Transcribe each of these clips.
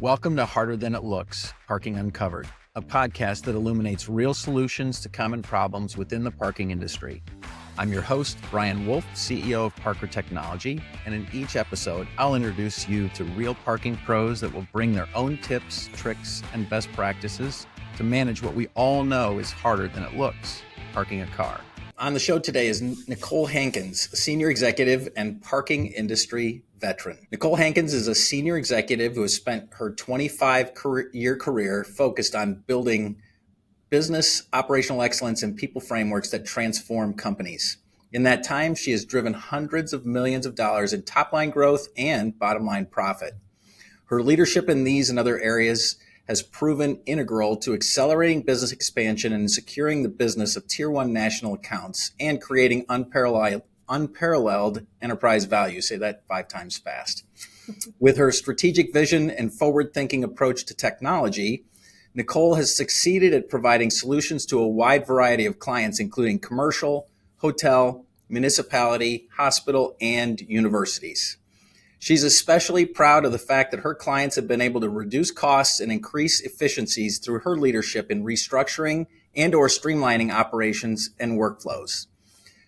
Welcome to Harder Than It Looks, Parking Uncovered, a podcast that illuminates real solutions to common problems within the parking industry. I'm your host, Brian Wolff, CEO of Parker Technology, and in each episode, I'll introduce you to real parking pros that will bring their own tips, tricks, and best practices to manage what we all know is harder than it looks, parking a car. On the show today is Nicole Hankins, a senior executive and parking industry veteran. Nicole Hankins is a senior executive who has spent her 25-year career focused on building business, operational excellence, and people frameworks that transform companies. In that time, she has driven hundreds of millions of dollars in top-line growth and bottom-line profit. Her leadership in these and other areas has proven integral to accelerating business expansion and securing the business of Tier 1 national accounts and creating unparalleled enterprise value. Say that 5 times fast. With her strategic vision and forward-thinking approach to technology, Nicole has succeeded at providing solutions to a wide variety of clients, including commercial, hotel, municipality, hospital, and universities. She's especially proud of the fact that her clients have been able to reduce costs and increase efficiencies through her leadership in restructuring and or streamlining operations and workflows.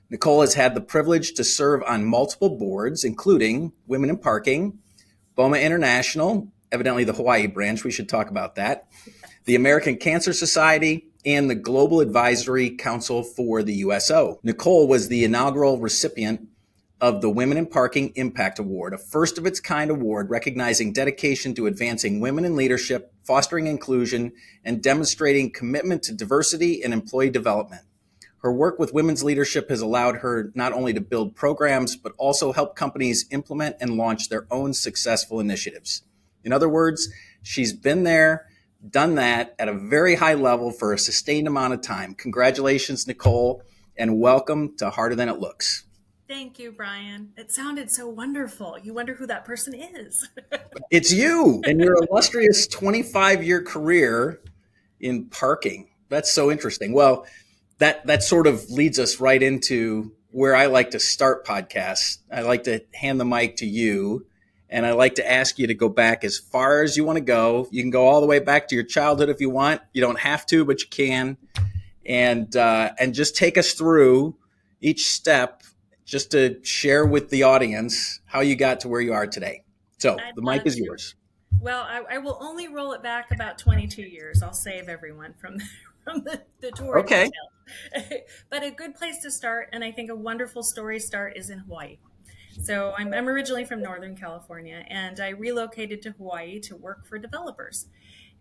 Nicole has had the privilege to serve on multiple boards, including Women in Parking, BOMA International, evidently the Hawaii branch, we should talk about that, the American Cancer Society, and the Global Advisory Council for the USO. Nicole was the inaugural recipient of the Women in Parking Impact Award, a first-of-its-kind award recognizing dedication to advancing women in leadership, fostering inclusion, and demonstrating commitment to diversity and employee development. Her work with women's leadership has allowed her not only to build programs, but also help companies implement and launch their own successful initiatives. In other words, she's been there, done that at a very high level for a sustained amount of time. Congratulations, Nicole, and welcome to Harder Than It Looks. Thank you, Brian. It sounded so wonderful. You wonder who that person is. It's you and your illustrious 25-year career in parking. That's so interesting. Well, that sort of leads us right into where I like to start podcasts. I like to hand the mic to you, and I like to ask you to go back as far as you want to go. You can go all the way back to your childhood if you want. You don't have to, but you can. And just take us through each step just to share with the audience how you got to where you are today. So the mic is yours. Well, I will only roll it back about 22 years. I'll save everyone from the tour. Okay. Detail. But a good place to start, and I think a wonderful story start, is in Hawaii. So I'm originally from Northern California, and I relocated to Hawaii to work for developers.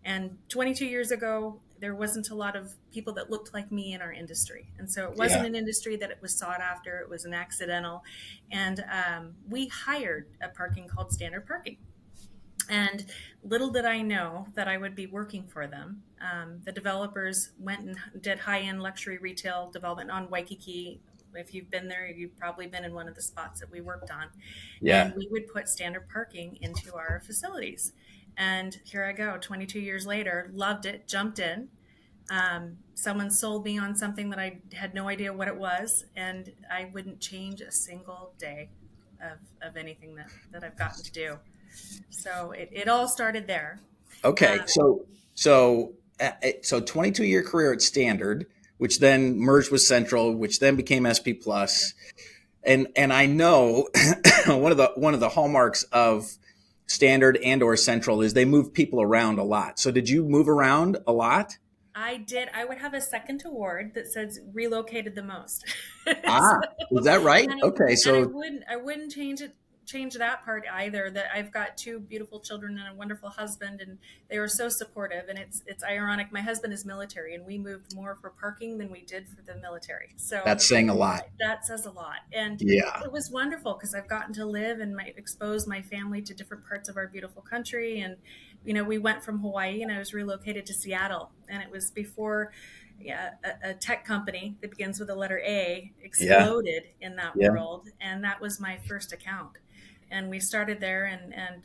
And 22 years ago, there wasn't a lot of people that looked like me in our industry. And so it wasn't an industry that it was sought after. It was an accidental. And we hired a parking called Standard Parking. And little did I know that I would be working for them. The developers went and did high-end luxury retail development on Waikiki. If you've been there, you've probably been in one of the spots that we worked on. Yeah. And we would put standard parking into our facilities. And here I go, 22 years later, loved it, jumped in. Someone sold me on something that I had no idea what it was, and I wouldn't change a single day of anything that I've gotten to do. So it all started there. Okay, so 22-year career at Standard, which then merged with Central, which then became SP Plus, and I know one of the hallmarks of Standard and or Central is they move people around a lot. So did you move around a lot? I did. I would have a second award that says relocated the most. Is that right? Okay. So I wouldn't change that part either, that I've got 2 beautiful children and a wonderful husband, and they were so supportive. And it's ironic. My husband is military, and we moved more for parking than we did for the military. So that's saying a lot. That says a lot. And it was wonderful because I've gotten to live and expose my family to different parts of our beautiful country. And, we went from Hawaii, and I was relocated to Seattle, and it was before a tech company that begins with the letter A exploded in that world. And that was my first account. And we started there and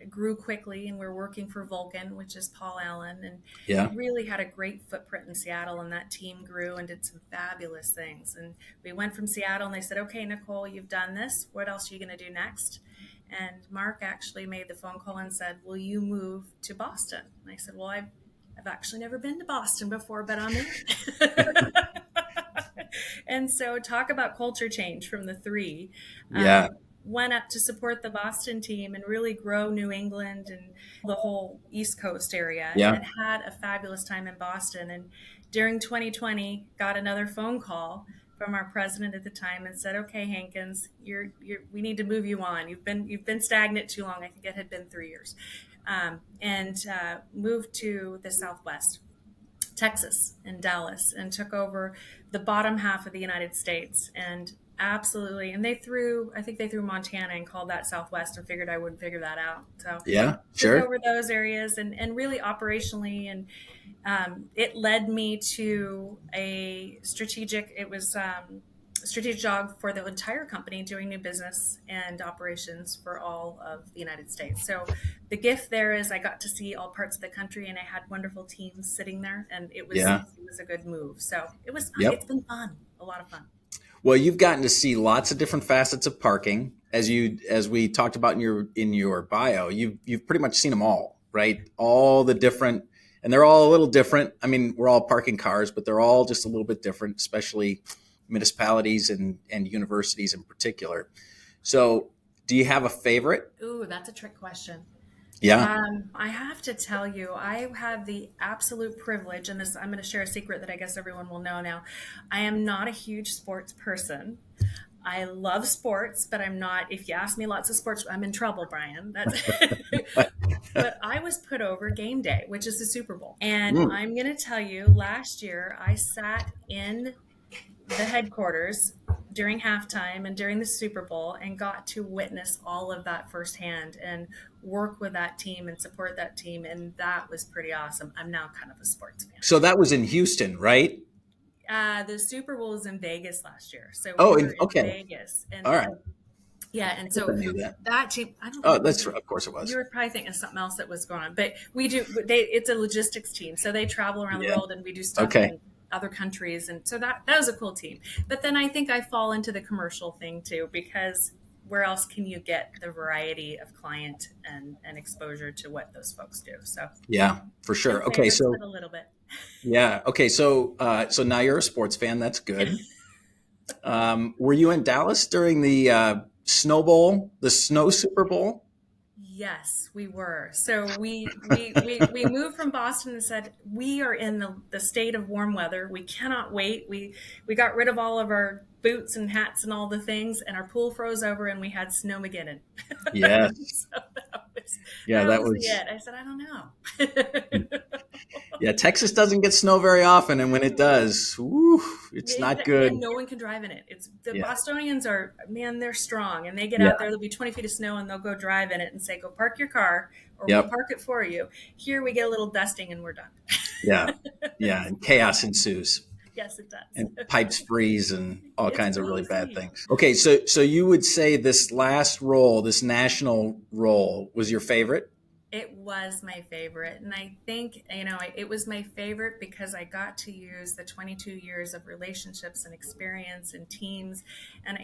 grew quickly, and we're working for Vulcan, which is Paul Allen, and really had a great footprint in Seattle, and that team grew and did some fabulous things. And we went from Seattle, and they said, okay, Nicole, you've done this. What else are you going to do next? And Mark actually made the phone call and said, "Will you move to Boston?" And I said, "Well, I've actually never been to Boston before, but I'm in." And so talk about culture change from the three. Yeah. Went up to support the Boston team and really grow New England and the whole East Coast area, Yeah. and had a fabulous time in Boston. And during 2020, got another phone call from our president at the time and said, "Okay, Hankins, we need to move you on. You've been stagnant too long." I think it had been 3 years, and moved to the Southwest, Texas and Dallas, and took over the bottom half of the United States. And absolutely, and I think they threw Montana and called that Southwest, and figured I wouldn't figure that out. So Yeah, took sure. over those areas, and really operationally, and it led me to a strategic. It was strategic job for the entire company, doing new business and operations for all of the United States. So the gift there is I got to see all parts of the country, and I had wonderful teams sitting there, and it was a good move. So it was fun. Yep. It's been fun, a lot of fun. Well, you've gotten to see lots of different facets of parking, as we talked about in your bio. You've pretty much seen them all, right? All the different, and they're all a little different. I mean, we're all parking cars, but they're all just a little bit different, especially municipalities and universities in particular. So, do you have a favorite? Ooh, that's a trick question. Yeah. I have to tell you, I have the absolute privilege, and I'm going to share a secret that I guess everyone will know now. I am not a huge sports person. I love sports, but I'm not, if you ask me lots of sports, I'm in trouble, Brian. But I was put over game day, which is the Super Bowl. And I'm going to tell you, last year I sat in the headquarters during halftime and during the Super Bowl, and got to witness all of that firsthand and work with that team and support that team. And that was pretty awesome. I'm now kind of a sports fan. So that was in Houston, right? The Super Bowl was in Vegas last year. So okay. In Vegas. And all right. Yeah, and so that team, I don't know. Oh, that's of course it was. You were probably thinking of something else that was going on, but it's a logistics team, so they travel around the world, and we do stuff in other countries, and so that was a cool team. But then I think I fall into the commercial thing too, because where else can you get the variety of client and exposure to what those folks do? So yeah, for sure. Okay, so a little bit. Yeah. Okay. So now you're a sports fan. That's good. Were you in Dallas during the Snow Bowl, the Snow Super Bowl? Yes, we were. So we moved from Boston and said, we are in the state of warm weather. We cannot wait. We got rid of all of our boots and hats and all the things, and our pool froze over, and we had snowmageddon. Yes. So that was it. I said, I don't know. Yeah, Texas doesn't get snow very often, and when it does, it's not good. And no one can drive in it. Bostonians are, man, they're strong, and they get out there. There'll be 20 feet of snow, and they'll go drive in it and say, "Go park your car, or we'll park it for you." Here we get a little dusting, and we're done. Yeah, and chaos ensues. Yes, it does. And pipes freeze and all kinds of really bad things. Okay, so you would say this last role, this national role, was your favorite? It was my favorite. And I think, it was my favorite because I got to use the 22 years of relationships and experience and teams. And,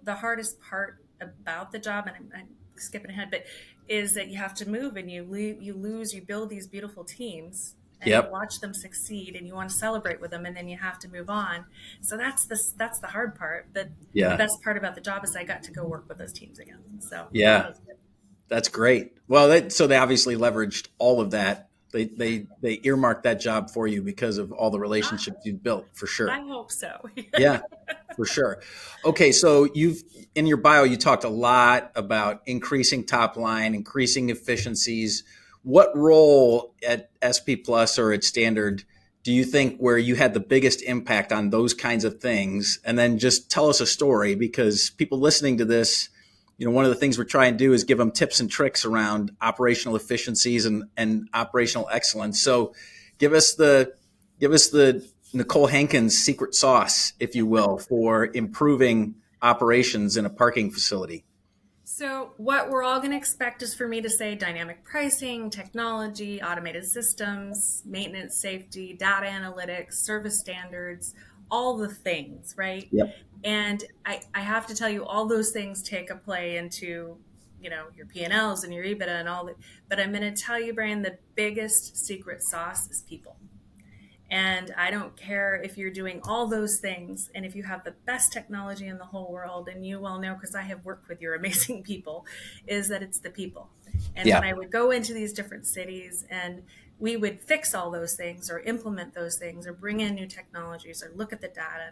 the hardest part about the job, and I'm skipping ahead, but is that you have to move, and you build these beautiful teams, and you watch them succeed, and you want to celebrate with them, and then you have to move on. So that's the hard part. But the best part about the job is I got to go work with those teams again. So that's great. Well, so they obviously leveraged all of that. They earmarked that job for you because of all the relationships you've built, for sure. I hope so. Yeah, for sure. Okay, so in your bio, you talked a lot about increasing top line, increasing efficiencies. What role at SP Plus or at Standard do you think where you had the biggest impact on those kinds of things? And then just tell us a story, because people listening to this, one of the things we're trying to do is give them tips and tricks around operational efficiencies and operational excellence. So give us the Nicole Hankins secret sauce, if you will, for improving operations in a parking facility. So what we're all going to expect is for me to say dynamic pricing, technology, automated systems, maintenance, safety, data analytics, service standards, all the things, right? Yep. And I have to tell you, all those things take a play into your P&Ls and your EBITDA and all that. But I'm going to tell you, Brian, the biggest secret sauce is people. And I don't care if you're doing all those things and if you have the best technology in the whole world, and you well know, because I have worked with your amazing people, is that it's the people. And when I would go into these different cities and we would fix all those things or implement those things or bring in new technologies or look at the data,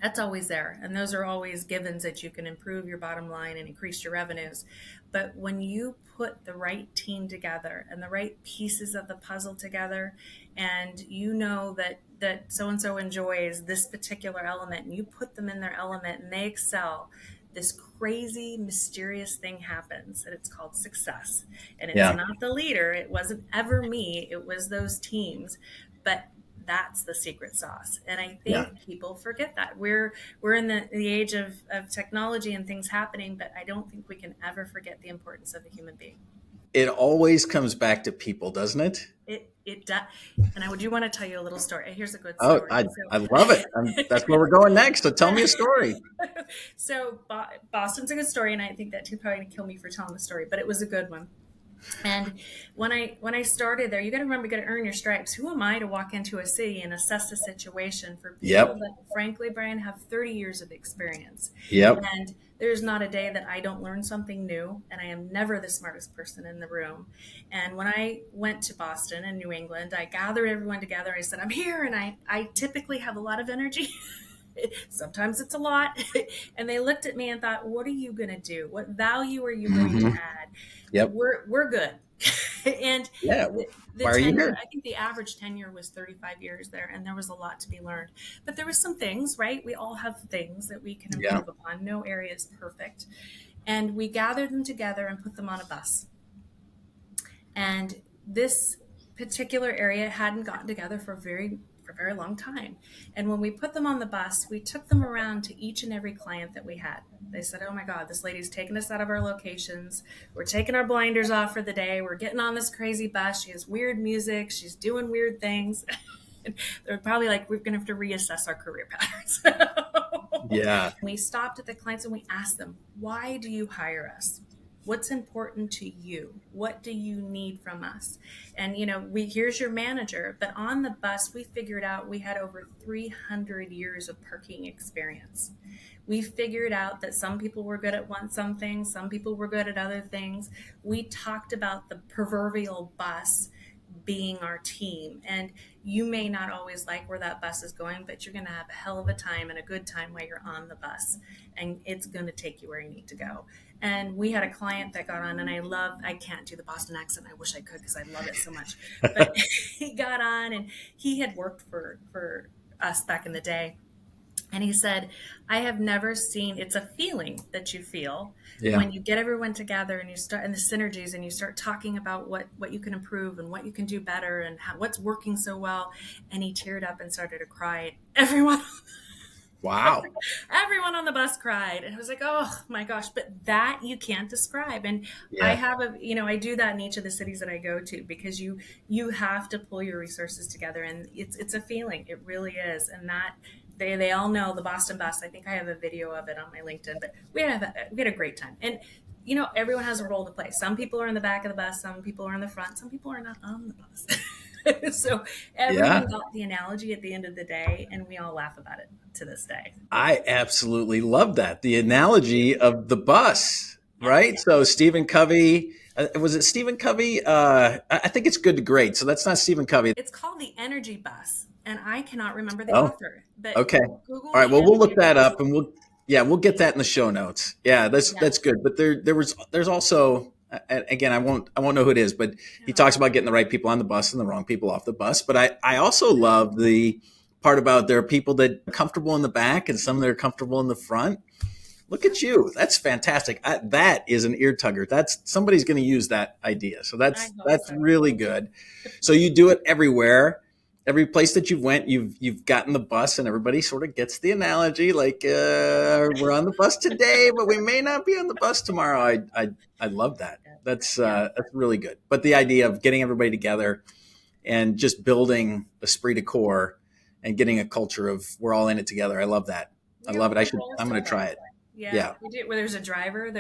that's always there. And those are always givens that you can improve your bottom line and increase your revenues. But when you put the right team together and the right pieces of the puzzle together, and you know that so-and-so enjoys this particular element, and you put them in their element and they excel, this crazy, mysterious thing happens, and it's called success. And it's not the leader. It wasn't ever me. It was those teams. But that's the secret sauce. And I think people forget that. We're in the age of technology and things happening, but I don't think we can ever forget the importance of a human being. It always comes back to people, doesn't it? It does. And I do want to tell you a little story. Here's a good story. I love it. That's where we're going next. So tell me a story. So Boston's a good story, and I think that you're probably going to kill me for telling the story, but it was a good one. And when I started there, you got to remember, you got to earn your stripes. Who am I to walk into a city and assess the situation for people that, frankly, Brian, have 30 years of experience? And there's not a day that I don't learn something new, and I am never the smartest person in the room. And when I went to Boston and New England, I gathered everyone together. I said, I'm here, and I typically have a lot of energy. Sometimes it's a lot. And they looked at me and thought, what are you going to do? What value are you going to add? We're good. And the why are you here? I think the average tenure was 35 years there, and there was a lot to be learned. But there was some things, right? We all have things that we can improve upon. No area is perfect. And we gathered them together and put them on a bus. And this particular area hadn't gotten together for a very long time. And when we put them on the bus, we took them around to each and every client that we had. They said, oh my God, this lady's taking us out of our locations. We're taking our blinders off for the day. We're getting on this crazy bus. She has weird music. She's doing weird things. They're probably like, we're going to have to reassess our career patterns. We stopped at the clients and we asked them, why do you hire us? What's important to you? What do you need from us? And, here's your manager. But on the bus, we figured out we had over 300 years of parking experience. We figured out that some people were good at some things, some people were good at other things. We talked about the proverbial bus being our team. And you may not always like where that bus is going, but you're going to have a hell of a time and a good time while you're on the bus. And it's going to take you where you need to go. And we had a client that got on, and I can't do the Boston accent. I wish I could because I love it so much. But he got on, and he had worked for us back in the day. And he said, I have never seen, it's a feeling that you feel when you get everyone together and you start, and the synergies, and you start talking about what you can improve and what you can do better and what's working so well. And he teared up and started to cry. Everyone on the bus cried. And I was like, oh my gosh, but that you can't describe. And I have I do that in each of the cities that I go to, because you have to pull your resources together, and it's a feeling. It really is. And that they all know the Boston bus. I think I have a video of it on my LinkedIn, but we had a great time. And everyone has a role to play. Some people are in the back of the bus, some people are in the front, some people are not on the bus. So everyone got the analogy at the end of the day, and we all laugh about it to this day. I absolutely love that. The analogy of the bus, right? So Stephen Covey, was it Stephen Covey? I think it's Good to Great. So that's not Stephen Covey. It's called The Energy Bus, and I cannot remember the author. But okay. Google all right. Well, we'll look that up, and we'll get that in the show notes. Yeah, that's good. But there's also, again, I won't know who it is, but he talks about getting the right people on the bus and the wrong people off the bus. But I also love the part about there are people that are comfortable in the back and some that are comfortable in the front. Look at you. That's fantastic. That is an ear tugger. Somebody's going to use that idea. So that's really good. So you do it everywhere. Every place that you've went, you've gotten the bus, and everybody sort of gets the analogy, like we're on the bus today, but we may not be on the bus tomorrow. I love that. That's really good. But the idea of getting everybody together and just building esprit de corps and getting a culture of we're all in it together. I love that. I love it. I'm going to try it. Yeah, Yeah. we do. Where there's a driver,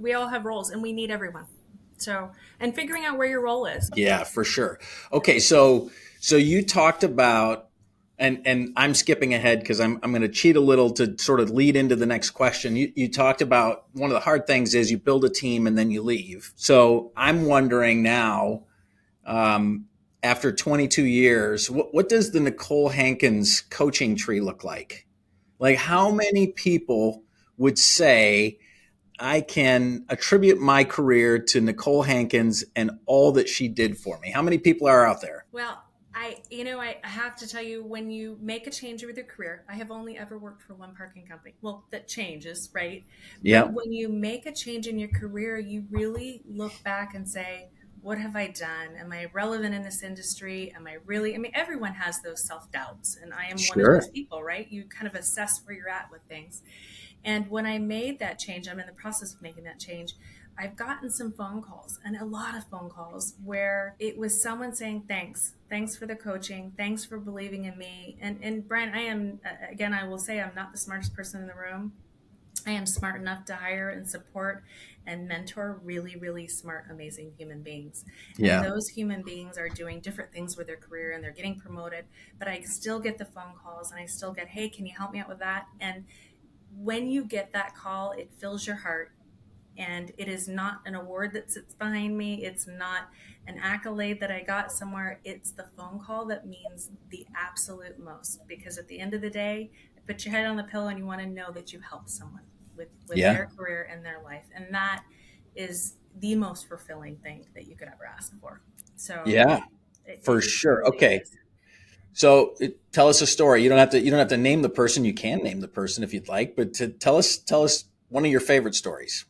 we all have roles and we need everyone. So, and figuring out where your role is. Yeah, for sure. Okay, so you talked about, and I'm skipping ahead because I'm going to cheat a little to sort of lead into the next question. You talked about one of the hard things is you build a team and then you leave. So I'm wondering now, after 22 years, what does the Nicole Hankins coaching tree look like? Like, how many people would say I can attribute my career to Nicole Hankins and all that she did for me? How many people are out there? Well, I have to tell you, when you make a change with your career, I have only ever worked for one parking company. Well, that changes, right? Yeah. But when you make a change in your career, you really look back and say, what have I done? Am I relevant in this industry? Am I really? I mean, everyone has those self-doubts, and I am one of Sure. those people, right? You kind of assess where you're at with things. And when I made that change, I'm in the process of making that change. I've gotten some phone calls, and a lot of phone calls, where it was someone saying, thanks for the coaching. Thanks for believing in me. And Brian, again, I will say I'm not the smartest person in the room. I am smart enough to hire and support and mentor really, really smart, amazing human beings. And Yeah. those human beings are doing different things with their career and they're getting promoted. But I still get the phone calls and I still get, hey, can you help me out with that? And when you get that call, it fills your heart. And it is not an award that sits behind me. It's not an accolade that I got somewhere. It's the phone call that means the absolute most. Because at the end of the day, put your head on the pillow and you want to know that you helped someone with Yeah. their career and their life. And that is the most fulfilling thing that you could ever ask for. So Yeah, for it sure. truly Okay. is. So tell us a story. You don't have to name the person. You can name the person if you'd like, but to tell us one of your favorite stories.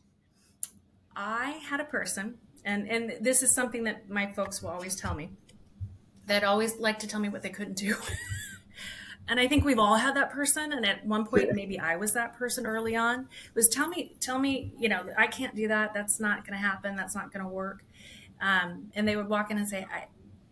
I had a person, and this is something that my folks will always tell me, that always like to tell me what they couldn't do. And I think we've all had that person. And at one point, maybe I was that person early on, was tell me, I can't do that. That's not going to happen. That's not going to work. And they would walk in and say,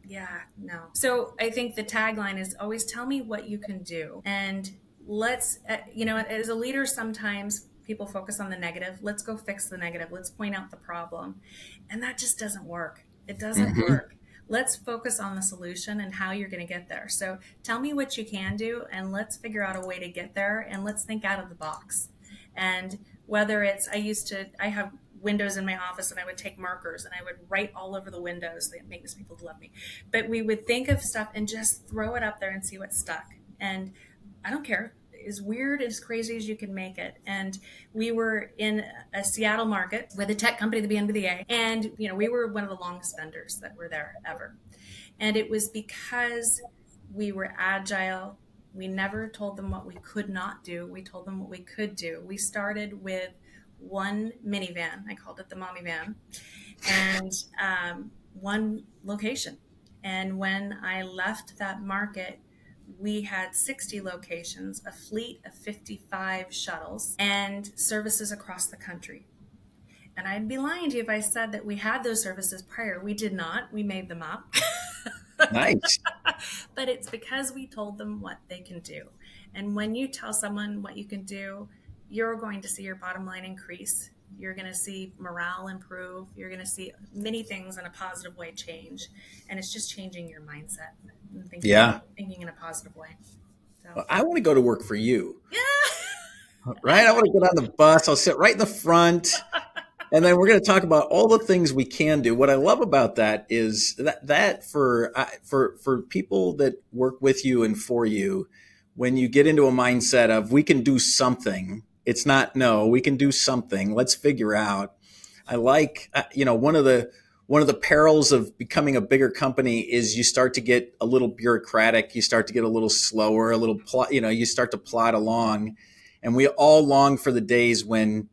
yeah, no. So I think the tagline is always tell me what you can do. And let's, as a leader, sometimes people focus on the negative. Let's go fix the negative. Let's point out the problem. And that just doesn't work. It doesn't work. Let's focus on the solution and how you're going to get there. So tell me what you can do and let's figure out a way to get there and let's think out of the box. And whether it's, I have windows in my office and I would take markers and I would write all over the windows. That makes people love me. But we would think of stuff and just throw it up there and see what stuck. And I don't care. As weird, as crazy as you can make it. And we were in a Seattle market with a tech company, the BNBA, and we were one of the longest vendors that were there ever. And it was because we were agile. We never told them what we could not do. We told them what we could do. We started with one minivan. I called it the mommy van, and one location. And when I left that market, we had 60 locations, a fleet of 55 shuttles, and services across the country. And I'd be lying to you if I said that we had those services prior. We did not. We made them up. Nice. But it's because we told them what they can do. And when you tell someone what you can do, you're going to see your bottom line increase. You're going to see morale improve. You're going to see many things in a positive way change. And it's just changing your mindset and thinking in a positive way. So. Well, I want to go to work for you. Yeah. Right? I want to get on the bus. I'll sit right in the front. And then we're going to talk about all the things we can do. What I love about that is that for people that work with you and for you, when you get into a mindset of we can do something, it's not no, we can do something. Let's figure out. I like one of the perils of becoming a bigger company is you start to get a little bureaucratic. You start to get a little slower, you start to plod along, and we all long for the days when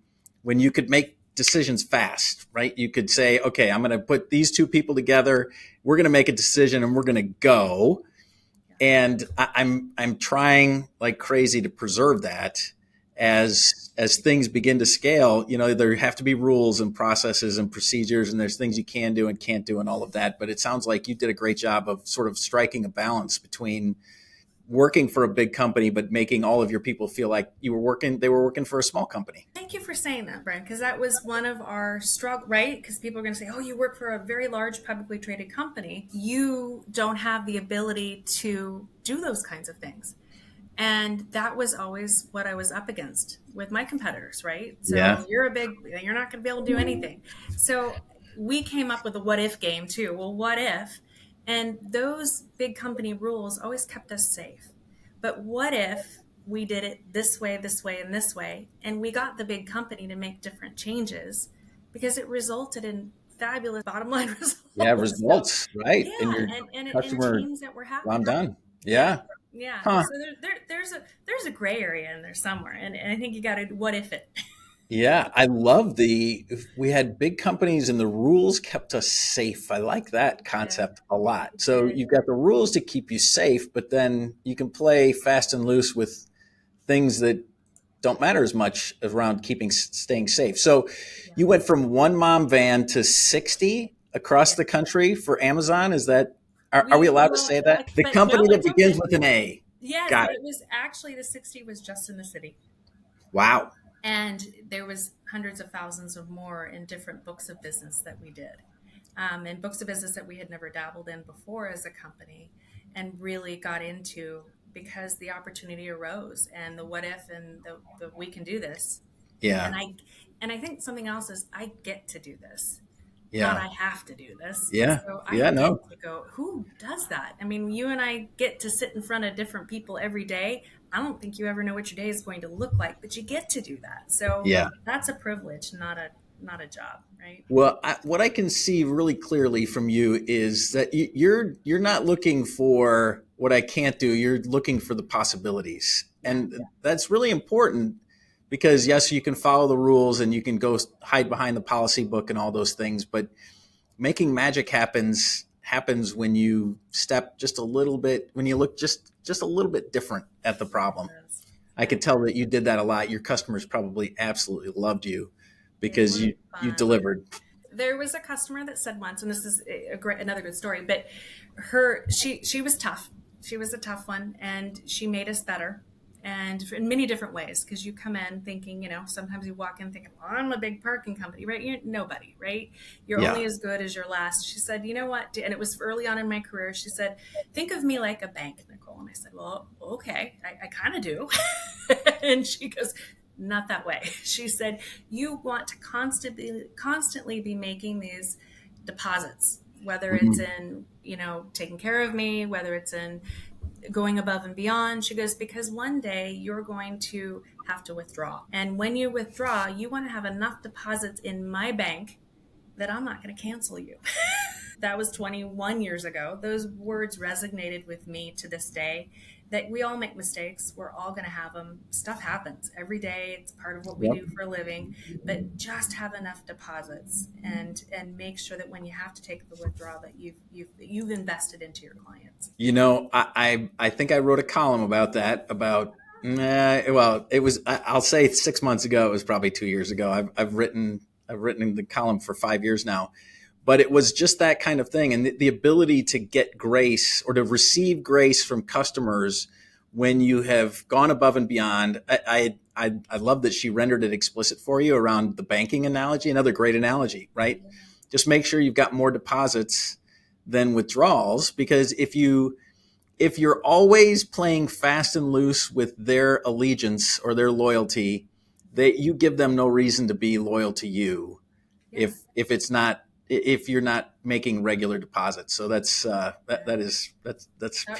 you could make decisions fast, right? You could say, okay, I'm going to put these two people together. We're going to make a decision and we're going to go. And I'm trying like crazy to preserve that as things begin to scale. There have to be rules and processes and procedures, and there's things you can do and can't do and all of that. But it sounds like you did a great job of sort of striking a balance between working for a big company, but making all of your people feel like they were working for a small company. Thank you for saying that, Brian, because that was one of our struggle, right? Because people are going to say, oh, you work for a very large publicly traded company. You don't have the ability to do those kinds of things. And that was always what I was up against with my competitors, right? So Yeah. you're not going to be able to do anything. So we came up with a what if game too. Well, what if? And those big company rules always kept us safe. But what if we did it this way, and this way, and we got the big company to make different changes because it resulted in fabulous bottom line results. Yeah, results, right? Yeah, And your and customer teams that were happy. wound done. Yeah. Yeah. Huh. So there's a gray area in there somewhere, and I think you got to what if it. Yeah, I love we had big companies and the rules kept us safe. I like that concept a lot. So you've got the rules to keep you safe, but then you can play fast and loose with things that don't matter as much around staying safe. So you went from one mom van to 60 across the country for Amazon. Is that, are we allowed to say that? The company that begins with an A. Yes, Got it was actually the 60 was just in the city. Wow. And there was hundreds of thousands of more in different books of business that we did. And books of business that we had never dabbled in before as a company and really got into because the opportunity arose and the what if and the we can do this. Yeah. And I think something else is I get to do this. Yeah. Not I have to do this. Yeah. So I get to go, who does that? I mean, you and I get to sit in front of different people every day. I don't think you ever know what your day is going to look like, but you get to do that. So that's a privilege, not a job, right? Well, what I can see really clearly from you is that you're not looking for what I can't do. You're looking for the possibilities. And that's really important because yes, you can follow the rules and you can go hide behind the policy book and all those things, but making magic happens when you step just a little bit, when you look just a little bit different at the problem. I could tell that you did that a lot. Your customers probably absolutely loved you because you delivered. There was a customer that said once, and this is another good story, but she was tough. She was a tough one, and she made us better. And in many different ways, because you come in thinking, sometimes you walk in thinking, well, I'm a big parking company, right? You're nobody, right? You're only as good as your last. She said, you know what? And it was early on in my career. She said, think of me like a bank, Nicole. And I said, well, okay, I kind of do. And she goes, not that way. She said, you want to constantly be making these deposits, whether it's in, taking care of me, whether it's in going above and beyond. She goes, because one day you're going to have to withdraw. And when you withdraw, you want to have enough deposits in my bank that I'm not going to cancel you. That was 21 years ago. Those words resonated with me to this day, that we all make mistakes. We're all going to have them. Stuff happens every day. It's part of what we do for a living, but just have enough deposits and make sure that when you have to take the withdrawal that you've invested into your clients. I think I wrote a column about that it was, I'll say 6 months ago. It was probably 2 years ago. I've written the column for 5 years now. But it was just that kind of thing. And the ability to get grace or to receive grace from customers when you have gone above and beyond. I love that she rendered it explicit for you around the banking analogy, another great analogy, right? Just make sure you've got more deposits than withdrawals, because if you're always playing fast and loose with their allegiance or their loyalty, you give them no reason to be loyal to you. Yeah. If you're not making regular deposits. So that's pure now gold.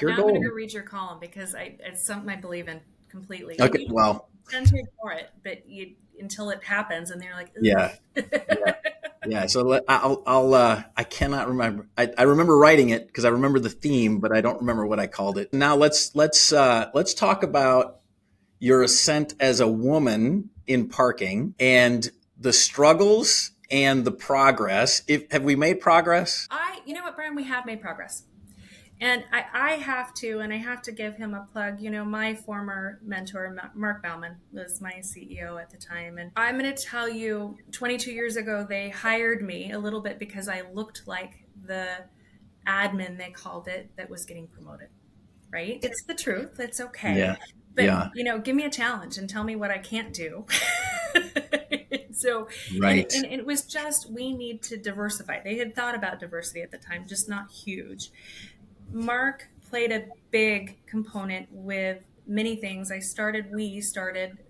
I'm going to go read your column because it's something I believe in completely. Okay, you tend to ignore it, but until it happens, and they're like, ugh. Yeah. So I cannot remember. I remember writing it because I remember the theme, but I don't remember what I called it. Now let's talk about your ascent as a woman in parking and the struggles and the progress. Have we made progress? You know what, Brian, we have made progress. And I have to give him a plug. My former mentor, Mark Bauman, was my CEO at the time. And I'm going to tell you, 22 years ago, they hired me a little bit because I looked like the admin, they called it, that was getting promoted. right? It's the truth. It's Yeah. okay. But, Yeah. give me a challenge and tell me what I can't do. So, Right. and it was just, we need to diversify. They had thought about diversity at the time, just not huge. Mark played a big component with many things. We started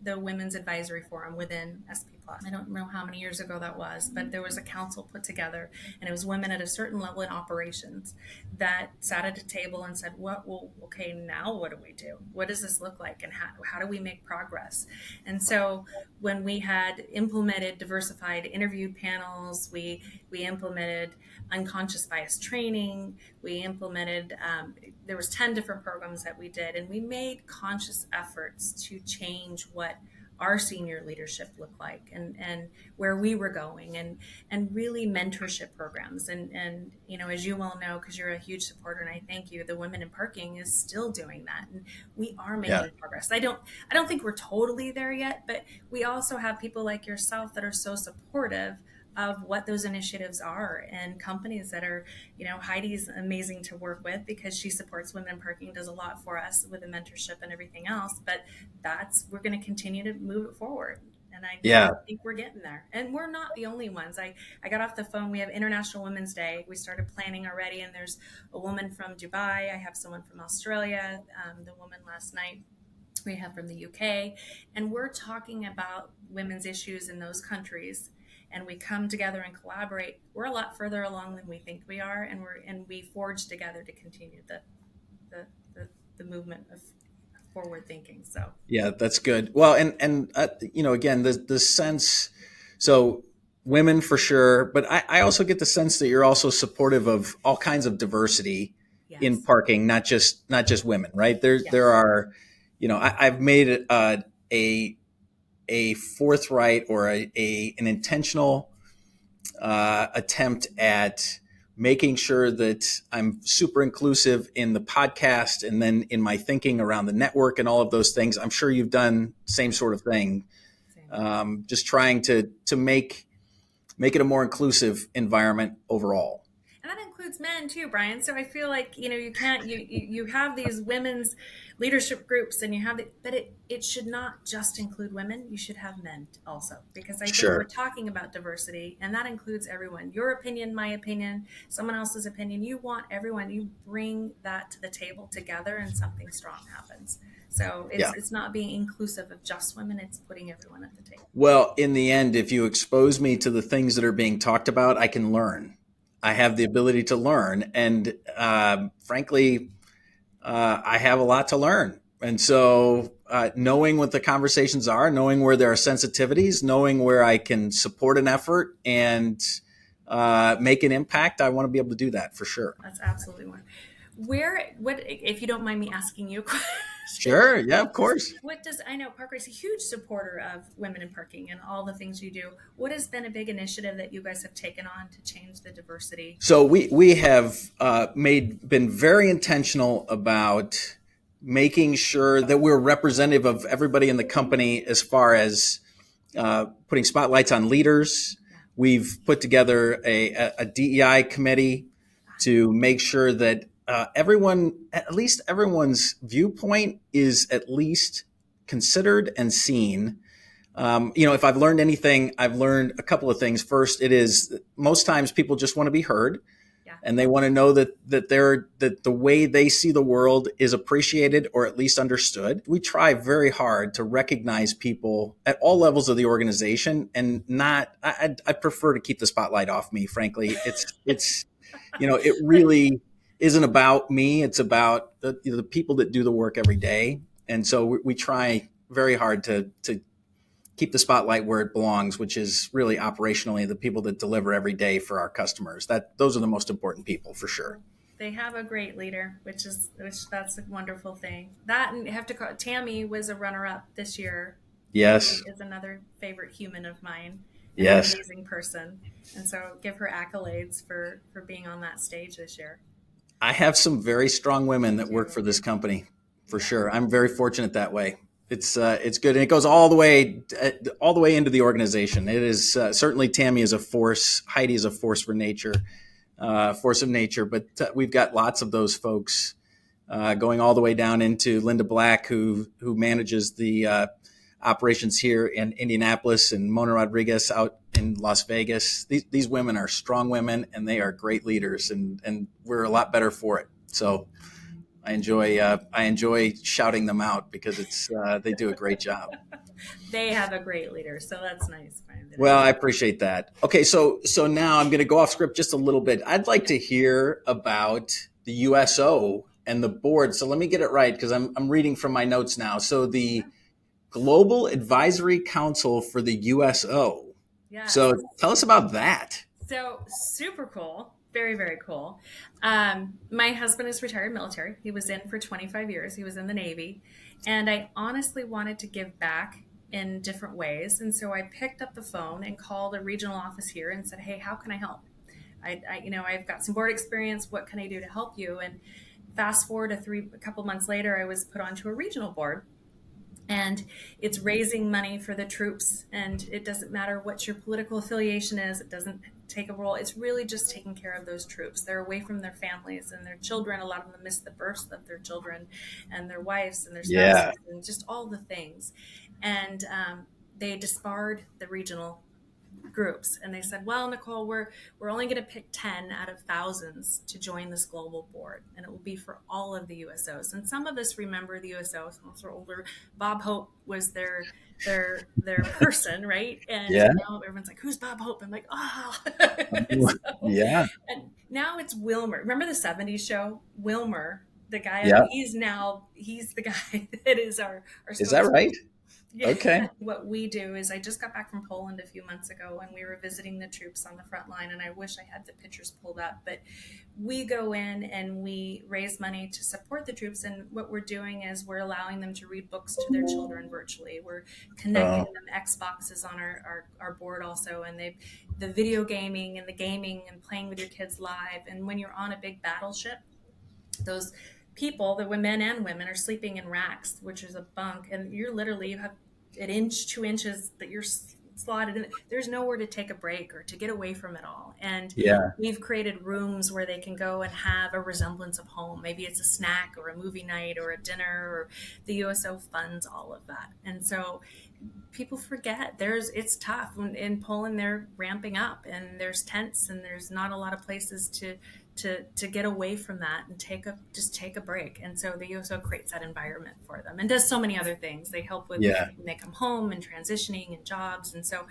the Women's Advisory Forum within SP Plus. I don't know how many years ago that was, but there was a council put together, and it was women at a certain level in operations that sat at a table and said, okay, now what do we do? What does this look like? And how do we make progress? And so when we had implemented diversified interview panels, we implemented unconscious bias training, we implemented, there was 10 different programs that we did, and we made conscious efforts to change what our senior leadership looked like and where we were going, and really mentorship programs. And as you well know, because you're a huge supporter, and I thank you, the Women in Parking is still doing that. And we are making progress. I don't think we're totally there yet, but we also have people like yourself that are so supportive of what those initiatives are, and companies that are, Heidi's amazing to work with because she supports Women in Parking, does a lot for us with the mentorship and everything else, but we're going to continue to move it forward. And I think we're getting there, and we're not the only ones. I got off the phone. We have International Women's Day. We started planning already, and there's a woman from Dubai. I have someone from Australia. The woman last night we have from the UK, and we're talking about women's issues in those countries. And we come together and collaborate. We're a lot further along than we think we are, and we forge together to continue the movement of forward thinking. So yeah, that's good. Well, and again, the sense. So women for sure, but I also get the sense that you're also supportive of all kinds of diversity in parking, not just women, right? There are, I've made a forthright or an intentional attempt at making sure that I'm super inclusive in the podcast and then in my thinking around the network and all of those things. I'm sure you've done same sort of thing. Just trying to make it a more inclusive environment overall. And that includes men too, Brian. So I feel like, you can't, you have these women's leadership groups, and but it should not just include women. You should have men also, because I think we're talking about diversity, and that includes everyone. Your opinion, my opinion, someone else's opinion. You want everyone, you bring that to the table together, and something strong happens. So it's not being inclusive of just women, it's putting everyone at the table. Well, in the end, if you expose me to the things that are being talked about, I can learn. I have the ability to learn. And frankly, I have a lot to learn. And so knowing what the conversations are, knowing where there are sensitivities, knowing where I can support an effort and make an impact, I want to be able to do that for sure. That's absolutely one. What, if you don't mind me asking you a question? Sure. Yeah, of course. I know Parkway's a huge supporter of Women in Parking and all the things you do. What has been a big initiative that you guys have taken on to change the diversity? So we have been very intentional about making sure that we're representative of everybody in the company as far as putting spotlights on leaders. We've put together a DEI committee to make sure that everyone's viewpoint is at least considered and seen. If I've learned anything, I've learned a couple of things. First, it is most times people just want to be heard, and they want to know that the way they see the world is appreciated or at least understood. We try very hard to recognize people at all levels of the organization, and I prefer to keep the spotlight off me. Frankly, it's it really isn't about me. It's about the people that do the work every day. And so we try very hard to keep the spotlight where it belongs, which is really operationally the people that deliver every day for our customers. Those are the most important people for sure. They have a great leader, which that's a wonderful thing. Tammy was a runner-up this year. Yes. She is another favorite human of mine. Yes. An amazing person. And so give her accolades for being on that stage this year. I have some very strong women that work for this company, for sure. I'm very fortunate that way. It's good, and it goes all the way into the organization. It is certainly Tammy is a force, Heidi is a force of nature, but we've got lots of those folks going all the way down into Linda Black, who manages the operations here in Indianapolis, and Mona Rodriguez out in Las Vegas. These women are strong women, and they are great leaders, and we're a lot better for it. So I enjoy shouting them out because they do a great job. They have a great leader, so that's nice. Well, I appreciate that. Okay, so now I'm going to go off script just a little bit. I'd like to hear about the USO and the board. So let me get it right, because I'm reading from my notes now. So the Global Advisory Council for the USO. Yeah. So tell us about that. So super cool. Very, very cool. My husband is retired military. He was in for 25 years. He was in the Navy. And I honestly wanted to give back in different ways. And so I picked up the phone and called a regional office here and said, hey, how can I help? I've got some board experience. What can I do to help you? And fast forward a couple months later, I was put onto a regional board. And it's raising money for the troops. And it doesn't matter what your political affiliation is. It doesn't take a role. It's really just taking care of those troops. They're away from their families and their children. A lot of them miss the births of their children and their wives and their spouses and just all the things. And they disbarred the regional groups. And they said, well, Nicole, we're only going to pick 10 out of thousands to join this global board. And it will be for all of the USOs. And some of us remember the USOs, some of us are older. Bob Hope was their person, right? And now everyone's like, who's Bob Hope? I'm like, oh. Yeah. And now it's Wilmer. Remember the 70s show? Wilmer, the guy, he's the guy that is our Is that right? Yeah. Okay. What we do is, I just got back from Poland a few months ago and we were visiting the troops on the front line, and I wish I had the pictures pulled up, but we go in and we raise money to support the troops. And what we're doing is we're allowing them to read books to their children virtually. We're connecting them Xboxes on our board also, and the video gaming and the gaming and playing with your kids live. And when you're on a big battleship, those people, the men and women, are sleeping in racks, which is a bunk, and you have an inch, 2 inches that you're slotted in. There's nowhere to take a break or to get away from it all. And we've created rooms where they can go and have a resemblance of home. Maybe it's a snack or a movie night or a dinner, or the USO funds all of that. And so people forget it's tough. In Poland, they're ramping up, and there's tents, and there's not a lot of places to get away from that and take a break. And so the USO creates that environment for them and does so many other things. They help with when they come home and transitioning and jobs. And so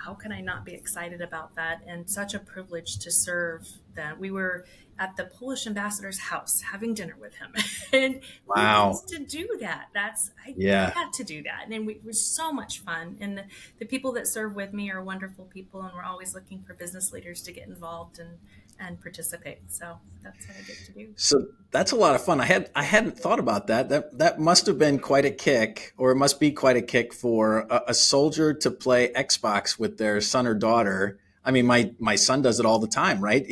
how can I not be excited about that? And such a privilege to serve them. We were at the Polish ambassador's house having dinner with him. And wow, to do that, I had to do that. And it was so much fun. And the people that serve with me are wonderful people. And we're always looking for business leaders to get involved and participate. So that's what I get to do. So that's a lot of fun. I hadn't thought about that. That must have been quite a kick, or it must be quite a kick for a soldier to play Xbox with their son or daughter. I mean, my son does it all the time, right?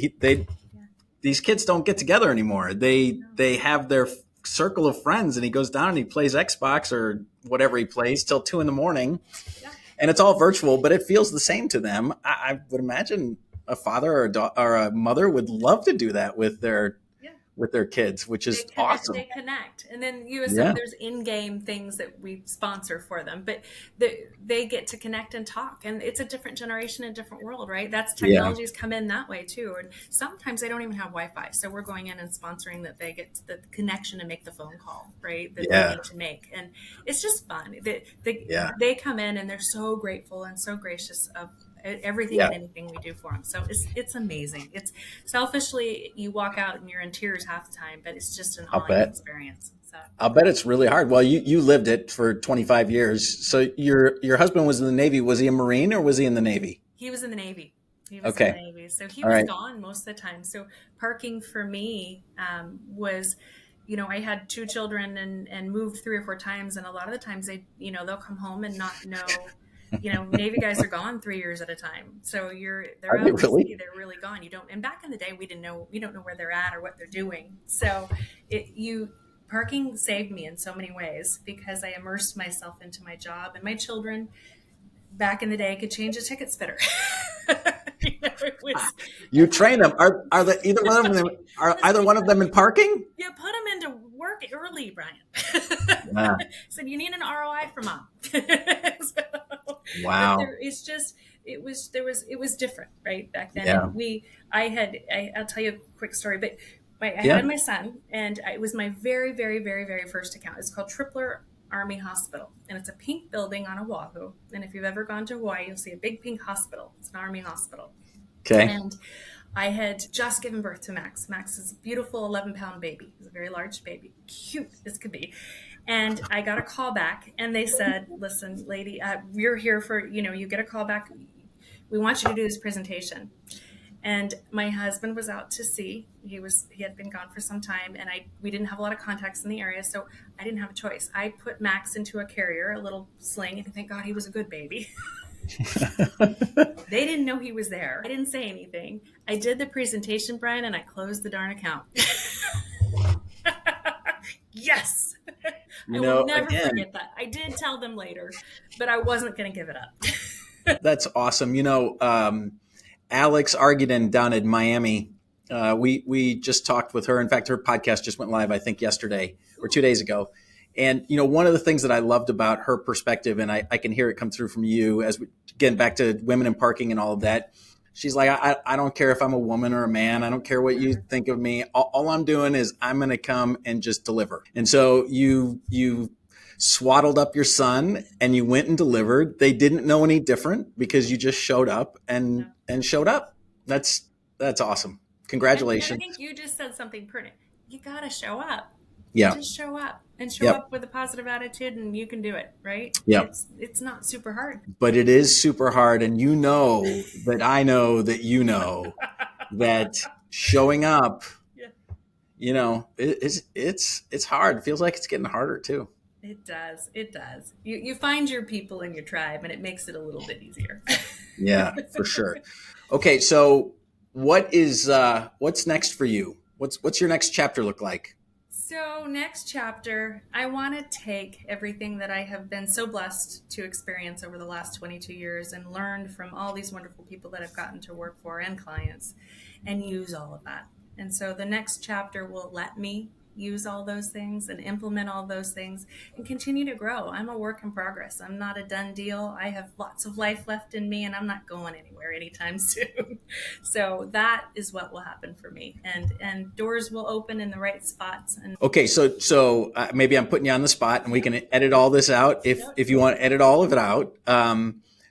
These kids don't get together anymore. They have their circle of friends, and he goes down and he plays Xbox or whatever he plays till 2 a.m. And it's all virtual, but it feels the same to them. I would imagine a father or a mother would love to do that with their kids, which is awesome. They connect. And then there's in-game things that we sponsor for them, but they get to connect and talk. And it's a different generation, a different world, right? That's technology's come in that way too. And sometimes they don't even have Wi-Fi. So we're going in and sponsoring that they get the connection to make the phone call, right? That they need to make. And it's just fun. They come in and they're so grateful and so gracious of everything and anything we do for them. So it's amazing. It's selfishly, you walk out and you're in tears half the time, but it's just an awesome experience. So I'll bet it's really hard. Well, you lived it for 25 years. So your husband was in the Navy. Was he a Marine or was he in the Navy? He was in the Navy. In the Navy. So he was gone most of the time. So parking for me was, I had 2 children and moved 3 or 4 times. And a lot of the times they'll come home and not know. Navy guys are gone 3 years at a time. So they're really gone. And back in the day, we don't know where they're at or what they're doing. So parking saved me in so many ways because I immersed myself into my job, and my children back in the day could change a ticket spitter. You train them. Are either one of them in parking? Yeah, put them into park early, Brian. Yeah. Said, you need an ROI for mom. Wow. It was different, right? Back then. Yeah. And I'll tell you a quick story, but I Yeah. had my son, and it was my very, very, very, very first account. It's called Tripler Army Hospital, and it's a pink building on Oahu. And if you've ever gone to Hawaii, you'll see a big pink hospital. It's an Army hospital. Okay. And I had just given birth to Max. Max is a beautiful 11-pound baby. He's a very large baby, cute as could be. And I got a call back, and they said, listen, lady, we're here for, you get a call back. We want you to do this presentation. And my husband was out to sea. He had been gone for some time, and we didn't have a lot of contacts in the area, so I didn't have a choice. I put Max into a carrier, a little sling, and thank God he was a good baby. They didn't know he was there. I didn't say anything. I did the presentation, Brian, and I closed the darn account. Yes. I will never forget that. I did tell them later, but I wasn't going to give it up. That's awesome. Alex Argiden down in Miami, we just talked with her. In fact, her podcast just went live, I think, yesterday or 2 days ago. And, one of the things that I loved about her perspective, and I can hear it come through from you as we get back to women in parking and all of that. She's like, I don't care if I'm a woman or a man. I don't care what you think of me. All I'm doing is I'm going to come and just deliver. And so you swaddled up your son and you went and delivered. They didn't know any different because you just showed up and showed up. That's awesome. Congratulations. And I think you just said something pertinent. You got to show up. Yeah. Just show up and show up with a positive attitude, and you can do it, right? Yeah. It's not super hard. But it is super hard. And that I know that that showing up, it's hard. It feels like it's getting harder too. It does. You find your people in your tribe, and it makes it a little bit easier. Yeah, for sure. Okay. So what's next for you? What's your next chapter look like? So next chapter, I want to take everything that I have been so blessed to experience over the last 22 years and learned from all these wonderful people that I've gotten to work for and clients, and use all of that. And so the next chapter will let me use all those things and implement all those things and continue to grow. I'm a work in progress. I'm not a done deal. I have lots of life left in me, and I'm not going anywhere anytime soon. So that is what will happen for me, and doors will open in the right spots. And okay, so maybe I'm putting you on the spot, and we can edit all this out if you want to edit all of it out.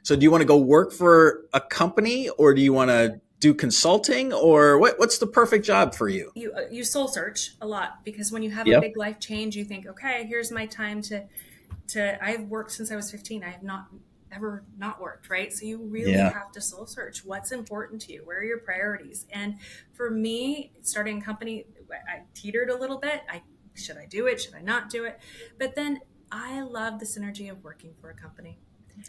So do you want to go work for a company, or do you want to do consulting, or what's the perfect job for you? You soul search a lot, because when you have a big life change, you think, okay, here's my time to I've worked since I was 15. I have not ever not worked, right? So you really have to soul search what's important to you. Where are your priorities? And for me, starting a company, I teetered a little bit. Should I do it? Should I not do it? But then I love the synergy of working for a company.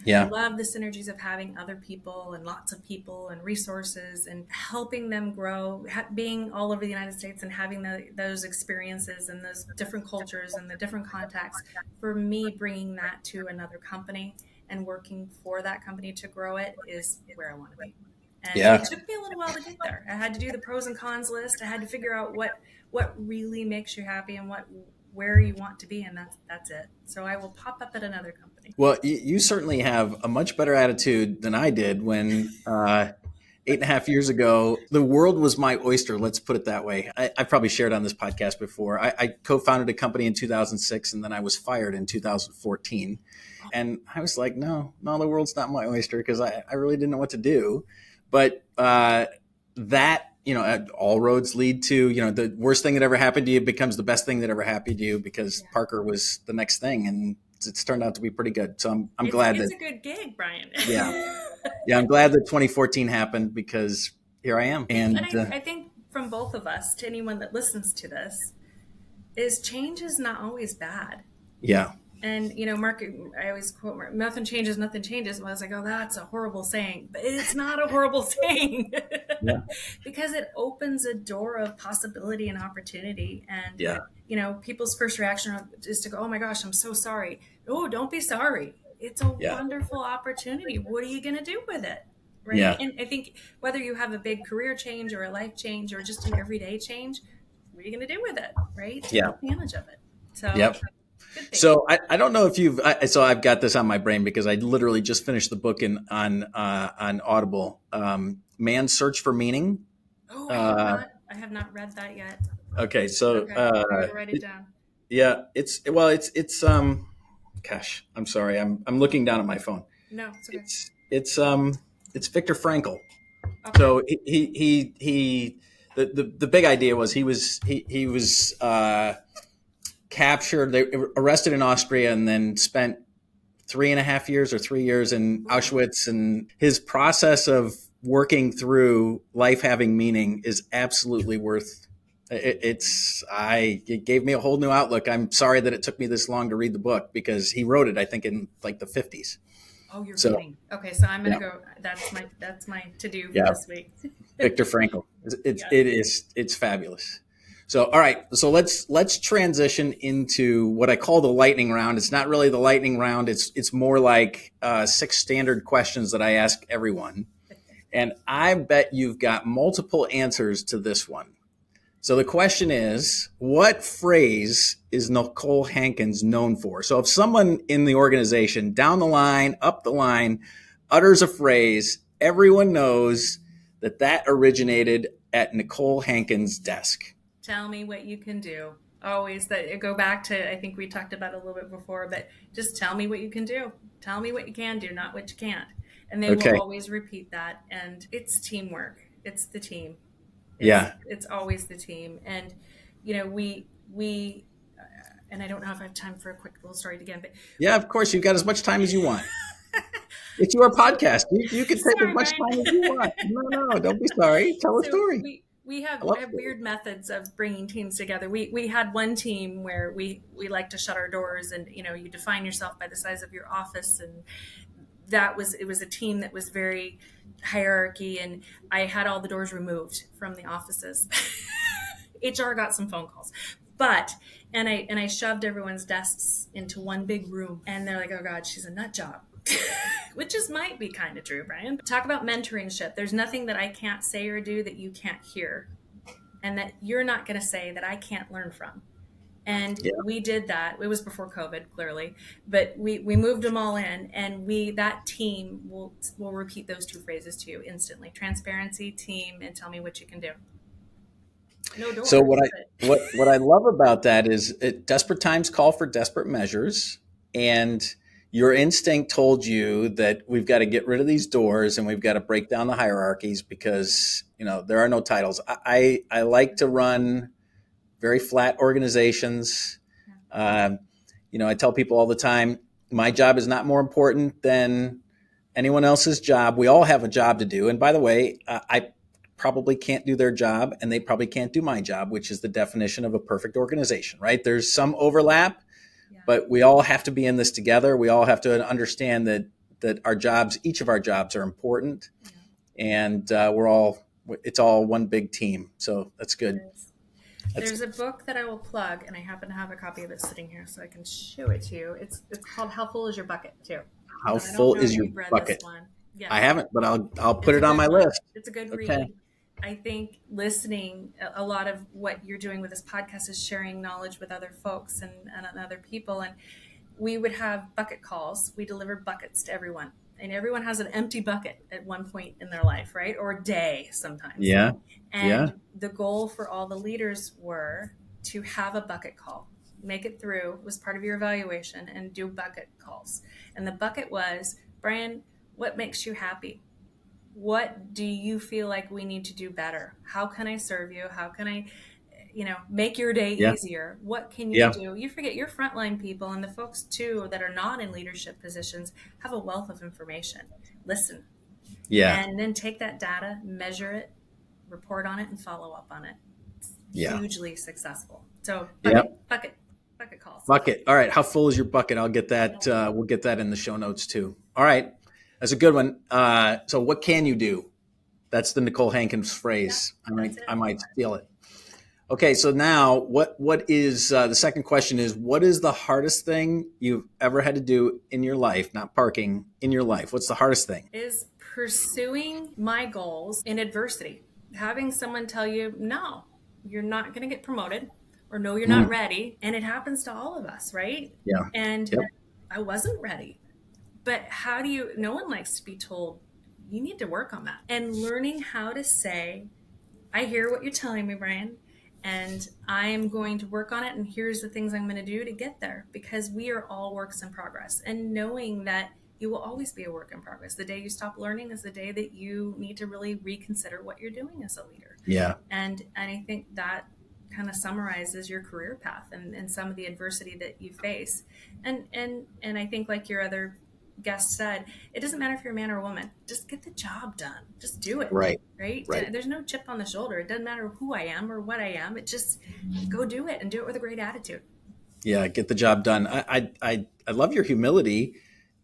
Yeah. I love the synergies of having other people and lots of people and resources and helping them grow, being all over the United States and having those experiences and those different cultures and the different contacts. For me, bringing that to another company and working for that company to grow it is where I want to be. And it took me a little while to get there. I had to do the pros and cons list. I had to figure out what really makes you happy and where you want to be, and that's it. So I will pop up at another company. Well, you certainly have a much better attitude than I did when 8.5 years ago, the world was my oyster. Let's put it that way. I've probably shared on this podcast before. I co-founded a company in 2006, and then I was fired in 2014. And I was like, no, the world's not my oyster, because I really didn't know what to do. But that, all roads lead to, the worst thing that ever happened to you becomes the best thing that ever happened to you, because Parker was the next thing, and it's turned out to be pretty good. So I'm glad it's a good gig, Brian. Yeah, I'm glad that 2014 happened, because here I am. And I think from both of us, to anyone that listens to this, is change is not always bad. Yeah. And, Mark, I always quote Mark, nothing changes. And I was like, oh, that's a horrible saying. But it's not a horrible saying. Because it opens a door of possibility and opportunity. And, people's first reaction is to go, oh, my gosh, I'm so sorry. Oh, don't be sorry. It's a wonderful opportunity. What are you going to do with it? Right. Yeah. And I think whether you have a big career change or a life change or just an everyday change, what are you going to do with it? Right. Take advantage of it. So Yep. good thing. So I don't know if so I've got this on my brain because I literally just finished the book on Audible, Man's Search for Meaning. Oh, I have not read that yet. Okay. So, Okay. I gotta write it down. yeah, it's gosh, I'm sorry. I'm looking down at my phone. No, it's okay. It's Viktor Frankl. Okay. So the big idea was he was captured, they arrested in Austria, and then spent 3.5 years or 3 years in Auschwitz. And his process of working through life having meaning is absolutely worth it. It gave me a whole new outlook. I'm sorry that it took me this long to read the book because he wrote it, I think, in like the 50s. Oh, you're kidding. Okay, so I'm gonna go. That's my to do for this week. Viktor Frankl. It's fabulous. So, all right. So let's transition into what I call the lightning round. It's not really the lightning round. It's more like 6 standard questions that I ask everyone. And I bet you've got multiple answers to this one. So the question is, what phrase is Nicole Hankins known for? So if someone in the organization, down the line, up the line, utters a phrase, everyone knows that originated at Nicole Hankins' desk. Tell me what you can do. Always that go back to, I think we talked about it a little bit before, but just tell me what you can do. Tell me what you can do, not what you can't. And they will always repeat that. And it's teamwork. It's the team. It's always the team. And, we and I don't know if I have time for a quick little story again, but yeah, of course, you've got as much time as you want. It's your podcast. You can take as much time as you want. No, don't be sorry. Tell a story. We have weird methods of bringing teams together. We had one team where we like to shut our doors, and you define yourself by the size of your office, and it was a team that was very hierarchy, and I had all the doors removed from the offices. HR got some phone calls, and I shoved everyone's desks into one big room, and they're like, "Oh God, she's a nut job." Which might be kind of true, Brian. Talk about mentorship. There's nothing that I can't say or do that you can't hear, and that you're not going to say that I can't learn from. And we did that. It was before COVID, clearly, but we moved them all in, and that team will repeat those 2 phrases to you instantly: transparency, team, and tell me what you can do. No doors. So what I love about that is desperate times call for desperate measures, and your instinct told you that we've got to get rid of these doors and we've got to break down the hierarchies because, there are no titles. I like to run very flat organizations. I tell people all the time, my job is not more important than anyone else's job. We all have a job to do. And by the way, I probably can't do their job and they probably can't do my job, which is the definition of a perfect organization, right? There's some overlap. But we all have to be in this together. We all have to understand that our jobs, each of our jobs, are important, and it's all one big team. So that's good. There's a book that I will plug, and I happen to have a copy of it sitting here, so I can show it to you. It's called "How Full Is Your Bucket?" too. How full is your bucket? Yeah. I haven't, but I'll put it on my list. It's a good read. I think listening, a lot of what you're doing with this podcast is sharing knowledge with other folks and other people. And we would have bucket calls. We delivered buckets to everyone. And everyone has an empty bucket at one point in their life, right? Or day sometimes. Yeah. And the goal for all the leaders were to have a bucket call. Make it through, was part of your evaluation, and do bucket calls. And the bucket was, Brian, what makes you happy? What do you feel like we need to do better? How can I serve you? How can I, make your day easier? What can you do? You forget your frontline people and the folks too that are not in leadership positions have a wealth of information. Listen. Yeah. And then take that data, measure it, report on it, and follow up on it. It's hugely successful. So bucket calls. Bucket. All right. How full is your bucket? I'll get that. We'll get that in the show notes too. All right. That's a good one. So what can you do? That's the Nicole Hankins phrase. I might steal it. Okay. So now what is the second question is, what is the hardest thing you've ever had to do in your life, not parking, in your life? What's the hardest thing? Is pursuing my goals in adversity. Having someone tell you, no, you're not going to get promoted, or no, you're not ready. And it happens to all of us, right? Yeah. And Yep. I wasn't ready. But no one likes to be told, you need to work on that. And learning how to say, I hear what you're telling me, Brian, and I'm going to work on it. And here's the things I'm going to do to get there, because we are all works in progress. And knowing that you will always be a work in progress. The day you stop learning is the day that you need to really reconsider what you're doing as a leader. Yeah. And I think that kind of summarizes your career path and some of the adversity that you face. And I think, like your other guest said, it doesn't matter if you're a man or a woman, just get the job done. Just do it. Right. There's no chip on the shoulder. It doesn't matter who I am or what I am. It just go do it, and do it with a great attitude. Yeah. Get the job done. I love your humility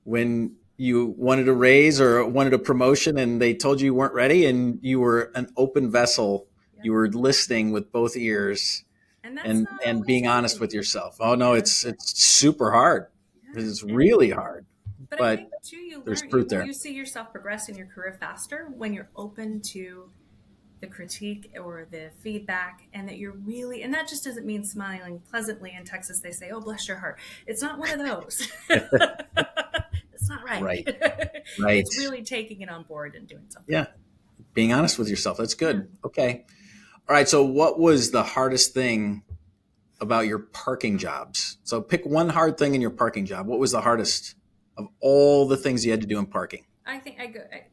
when you wanted a raise or wanted a promotion and they told you weren't ready, and you were an open vessel. Yep. You were listening with both ears and being honest with yourself. Oh no, it's super hard. Yeah. It's really hard. But I think too, you there's fruit there. You see yourself progress in your career faster when you're open to the critique or the feedback, and that you're really, and that just doesn't mean smiling pleasantly. In Texas, they say, "Oh, bless your heart." It's not one of those. It's not right. Right. It's really taking it on board and doing something. Yeah. Being honest with yourself. That's good. Yeah. Okay. All right. So what was the hardest thing about your parking jobs? So pick one hard thing in your parking job. What was the hardest of all the things you had to do in parking? I think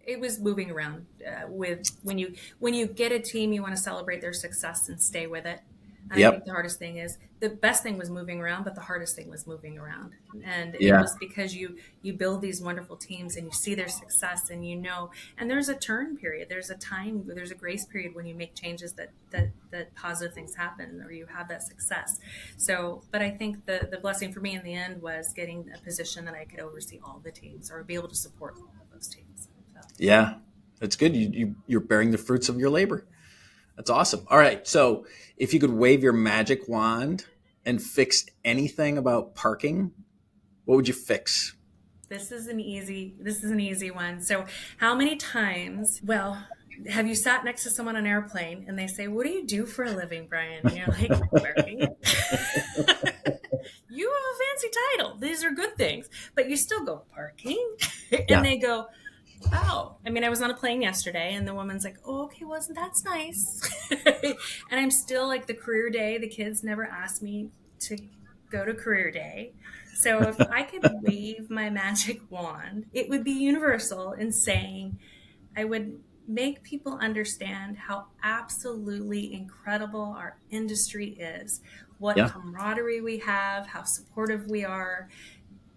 it was moving around with when you get a team, you want to celebrate their success and stay with it. And I think the hardest thing is, the best thing was moving around, but the hardest thing was moving around. And it was because you build these wonderful teams and you see their success, and and there's a turn period. There's a grace period when you make changes that positive things happen, or you have that success. So, but I think the blessing for me in the end was getting a position that I could oversee all the teams, or be able to support all of those teams. So. Yeah, that's good. You're bearing the fruits of your labor. That's awesome. All right. So if you could wave your magic wand and fix anything about parking, what would you fix? This is an easy one. So how many times, have you sat next to someone on an airplane and they say, "What do you do for a living, Brian?" And you're like, "Parking." You have a fancy title. These are good things, but you still go, "Parking." And they go, "Oh," I was on a plane yesterday, and the woman's like, "Oh, okay, wasn't that's nice." And I'm still like, the career day, the kids never asked me to go to career day. So if I could wave my magic wand, it would be universal in saying, I would make people understand how absolutely incredible our industry is, what camaraderie we have, how supportive we are.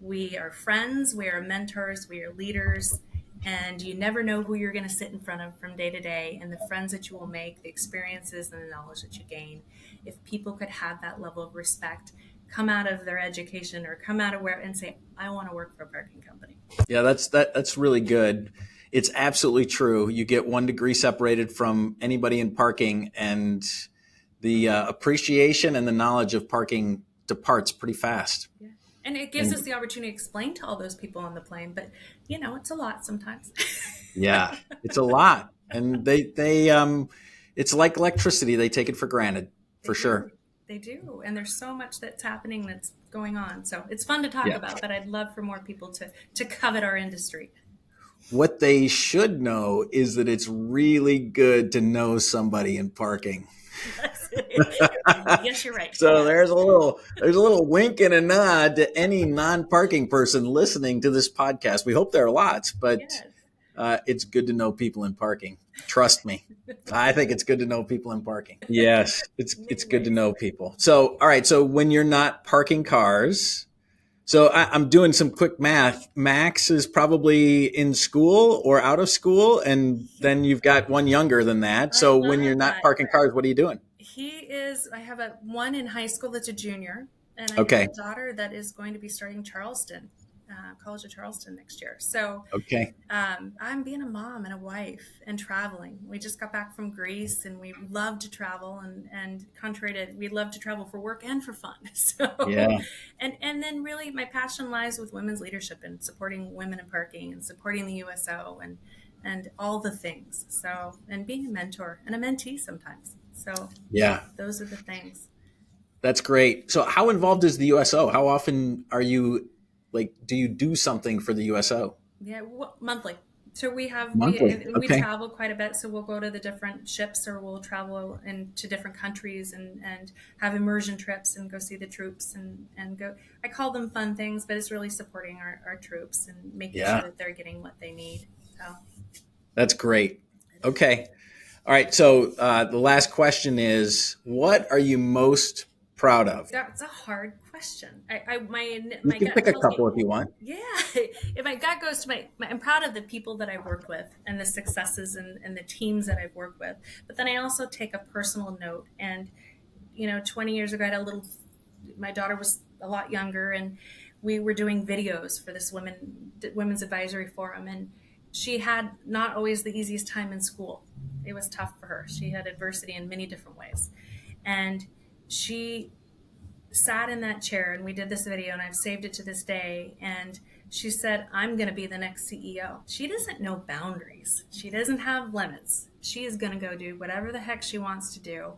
We are friends, we are mentors, we are leaders. And you never know who you're going to sit in front of from day to day, and the friends that you will make, the experiences and the knowledge that you gain. If people could have that level of respect, come out of their education or come out of where and say, "I want to work for a parking company." Yeah, that's really good. It's absolutely true. You get 1 degree separated from anybody in parking, and the appreciation and the knowledge of parking departs pretty fast. Yeah. And it gives us the opportunity to explain to all those people on the plane, but it's a lot sometimes. Yeah, it's a lot. And they it's like electricity. They take it for granted, for sure. They do. And there's so much that's happening, that's going on. So it's fun to talk about, but I'd love for more people to covet our industry. What they should know is that it's really good to know somebody in parking. Yes, you're right. So there's a little wink and a nod to any non-parking person listening to this podcast. We hope there are lots, but it's good to know people in parking. Trust me. I think it's good to know people in parking. Yes, it's good to know people. So, all right. So when you're not parking cars, so I'm doing some quick math. Max is probably in school or out of school, and then you've got one younger than that. So when you're not parking cars, what are you doing? I have one in high school that's a junior, and I have a daughter that is going to be starting College of Charleston next year. So I'm being a mom and a wife and traveling. We just got back from Greece, and we love to travel, and contrary to, we love to travel for work and for fun. So and then really my passion lies with women's leadership and supporting women in parking and supporting the USO and all the things. So, and being a mentor and a mentee sometimes. So those are the things. That's great. So how involved is the USO? How often are you do you do something for the USO? Yeah, monthly. So Monthly. we Okay. travel quite a bit. So we'll go to the different ships, or we'll travel into different countries and have immersion trips and go see the troops and go. I call them fun things, but it's really supporting our troops and making sure Yeah, that they're getting what they need. So that's great. it is. Okay. All right. So the last question is, what are you most proud of? That's a hard question. You My can gut pick a tells me, couple if you want. yeah. If my gut goes to I'm proud of the people that I've worked with and the successes and the teams that I've worked with. But then I also take a personal note. And 20 years ago, my daughter was a lot younger, and we were doing videos for this women's advisory forum, and she had not always the easiest time in school. It was tough for her. She had adversity in many different ways, and she sat in that chair and we did this video, and I've saved it to this day. And she said, I'm going to be the next CEO. She doesn't know boundaries. She doesn't have limits. She is going to go do whatever the heck she wants to do.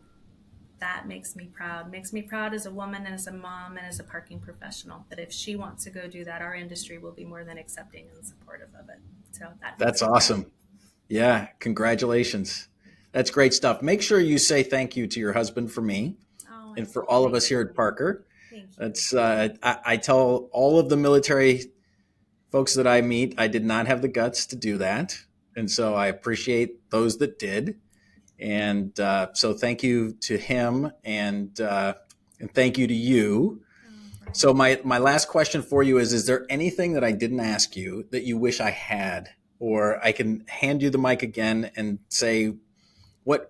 That makes me proud. Makes me proud as a woman and as a mom and as a parking professional, that if she wants to go do that, our industry will be more than accepting and supportive of it. So That's awesome. Yeah. Congratulations. That's great stuff. Make sure you say thank you to your husband for me and for all of us here at Parker. Thank you. That's I tell all of the military folks that I meet, I did not have the guts to do that. And so I appreciate those that did. And so thank you to him, and thank you to you. So my last question for you is there anything that I didn't ask you that you wish I had? Or I can hand you the mic again and say, what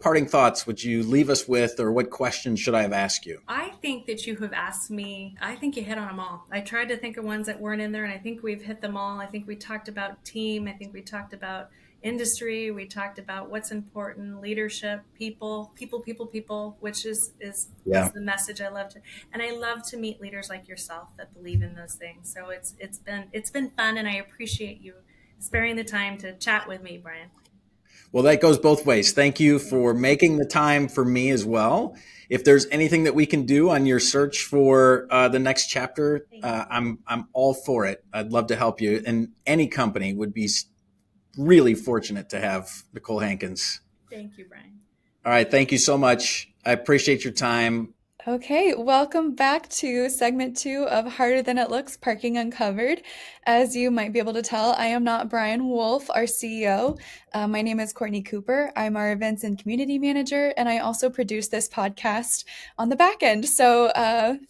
parting thoughts would you leave us with, or what questions should I have asked you? I think that you have asked me, I think you hit on them all. I tried to think of ones that weren't in there, and I think we've hit them all. I think we talked about team. I think we talked about industry. We talked about what's important, leadership, people, which is the message I love to. And I love to meet leaders like yourself that believe in those things. So it's been fun, and I appreciate you sparing the time to chat with me, Brian. Well, that goes both ways. Thank you for making the time for me as well. If there's anything that we can do on your search for the next chapter, I'm all for it. I'd love to help you. And any company would be really fortunate to have Nicole Hankins. Thank you, Brian. All right. Thank you so much. I appreciate your time. Okay, welcome back to segment 2 of Harder Than It Looks, Parking Uncovered. As you might be able to tell, I am not Brian Wolff, our CEO. My name is Courtney Cooper. I'm our events and community manager, and I also produce this podcast on the back end. So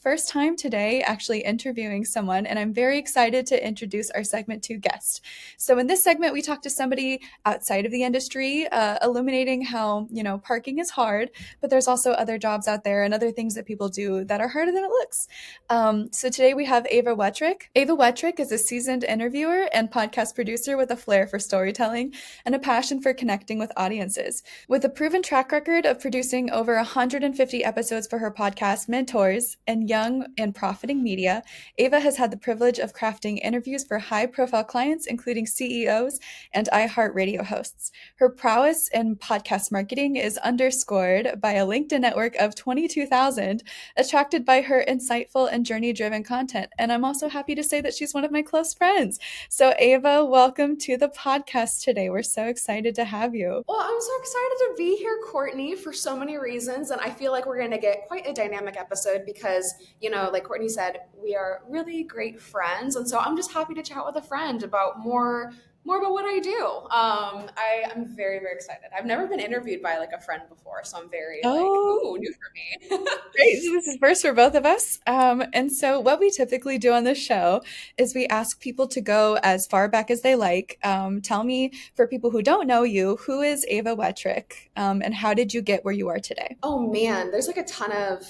first time today actually interviewing someone, and I'm very excited to introduce our segment 2 guest. So in this segment, we talk to somebody outside of the industry, illuminating how, parking is hard, but there's also other jobs out there and other things that people do that are harder than it looks. So today we have Ava Wettrick. Ava Wettrick is a seasoned interviewer and podcast producer with a flair for storytelling and a passion for connecting with audiences. With a proven track record of producing over 150 episodes for her podcast, Mentors, and Young and Profiting Media, Ava has had the privilege of crafting interviews for high-profile clients, including CEOs and iHeartRadio hosts. Her prowess in podcast marketing is underscored by a LinkedIn network of 22,000, attracted by her insightful and journey-driven content. And I'm also happy to say that she's one of my close friends. So Ava, welcome to the podcast today. We're so excited to have you. Well, I'm so excited to be here, Courtney, for so many reasons. And I feel like we're going to get quite a dynamic episode because, like Courtney said, we are really great friends. And so I'm just happy to chat with a friend about more about what I do. I'm very, very excited. I've never been interviewed by a friend before, so I'm very new for me. Great. So this is first for both of us. And so what we typically do on this show is we ask people to go as far back as they like. Tell me, for people who don't know you, who is Ava Wettrick, and how did you get where you are today? Oh man, there's a ton of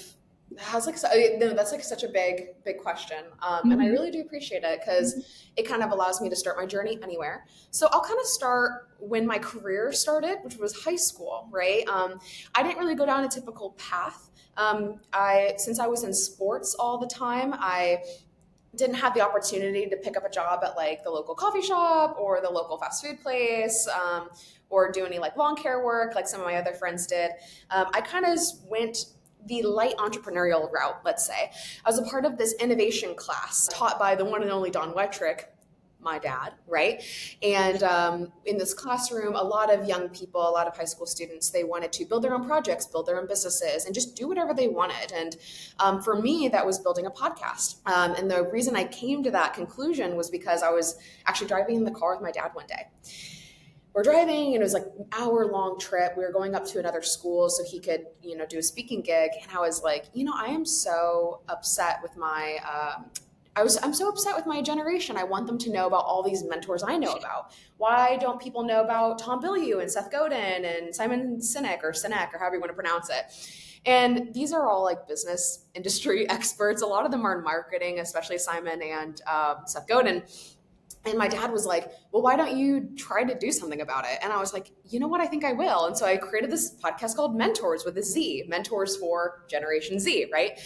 that's such a big question. And I really do appreciate it because it kind of allows me to start my journey anywhere. So I'll kind of start when my career started, which was high school, right? I didn't really go down a typical path. Since I was in sports all the time, I didn't have the opportunity to pick up a job at the local coffee shop or the local fast food place, or do any lawn care work like some of my other friends did. I kind of went the light entrepreneurial route, let's say. I was a part of this innovation class taught by the one and only Don Wettrick, my dad, right? And in this classroom, a lot of young people, a lot of high school students, they wanted to build their own projects, build their own businesses, and just do whatever they wanted. And for me, that was building a podcast. And the reason I came to that conclusion was because I was actually driving in the car with my dad one day. We're driving, and it was like an hour-long trip. We were going up to another school so he could, do a speaking gig. And I was like, I am so upset with my I'm so upset with my generation. I want them to know about all these mentors I know about. Why don't people know about Tom Bilyeu and Seth Godin and Simon Sinek or however you want to pronounce it? And these are all like business industry experts. A lot of them are in marketing, especially Simon and Seth Godin. And my dad was like, well, why don't you try to do something about it? And I was like, you know what? I think I will. And so I created this podcast called Mentors with a Z, Mentors for Generation Z, right?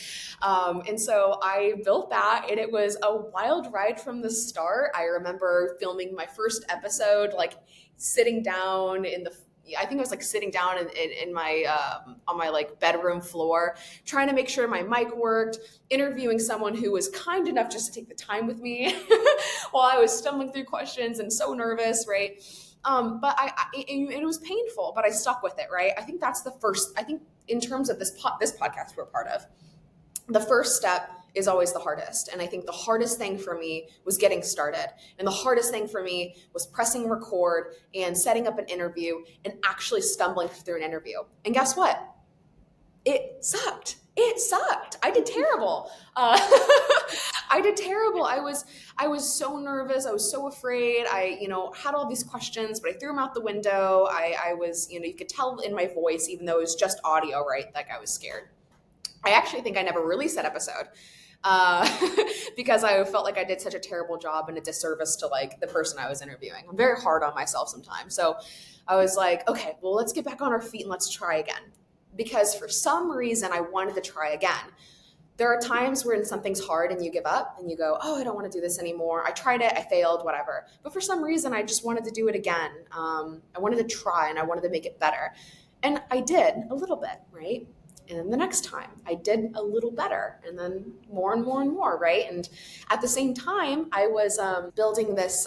And so I built that, and it was a wild ride from the start. I remember filming my first episode, like sitting down I think I was like sitting down in my on my like bedroom floor, trying to make sure my mic worked, interviewing someone who was kind enough just to take the time with me while I was stumbling through questions and so nervous, right? But it was painful, but I stuck with it, right? I think that's the first. I think in terms of this podcast we're part of, the first step is always the hardest. And I think the hardest thing for me was getting started. And the hardest thing for me was pressing record and setting up an interview and actually stumbling through an interview. And guess what? It sucked. I did terrible. I did terrible. I was so nervous. I was so afraid. I, had all these questions, but I threw them out the window. I was, you could tell in my voice, even though it was just audio, right? Like I was scared. I actually think I never released that episode because I felt like I did such a terrible job and a disservice to like the person I was interviewing. I'm very hard on myself sometimes. So I was like, okay, well, let's get back on our feet and let's try again. Because for some reason I wanted to try again. There are times when something's hard and you give up and you go, oh, I don't want to do this anymore. I tried it, I failed, whatever. But for some reason, I just wanted to do it again. I wanted to try and I wanted to make it better. And I did a little bit, right? And then the next time I did a little better, and then more and more and more, right? And at the same time, I was building this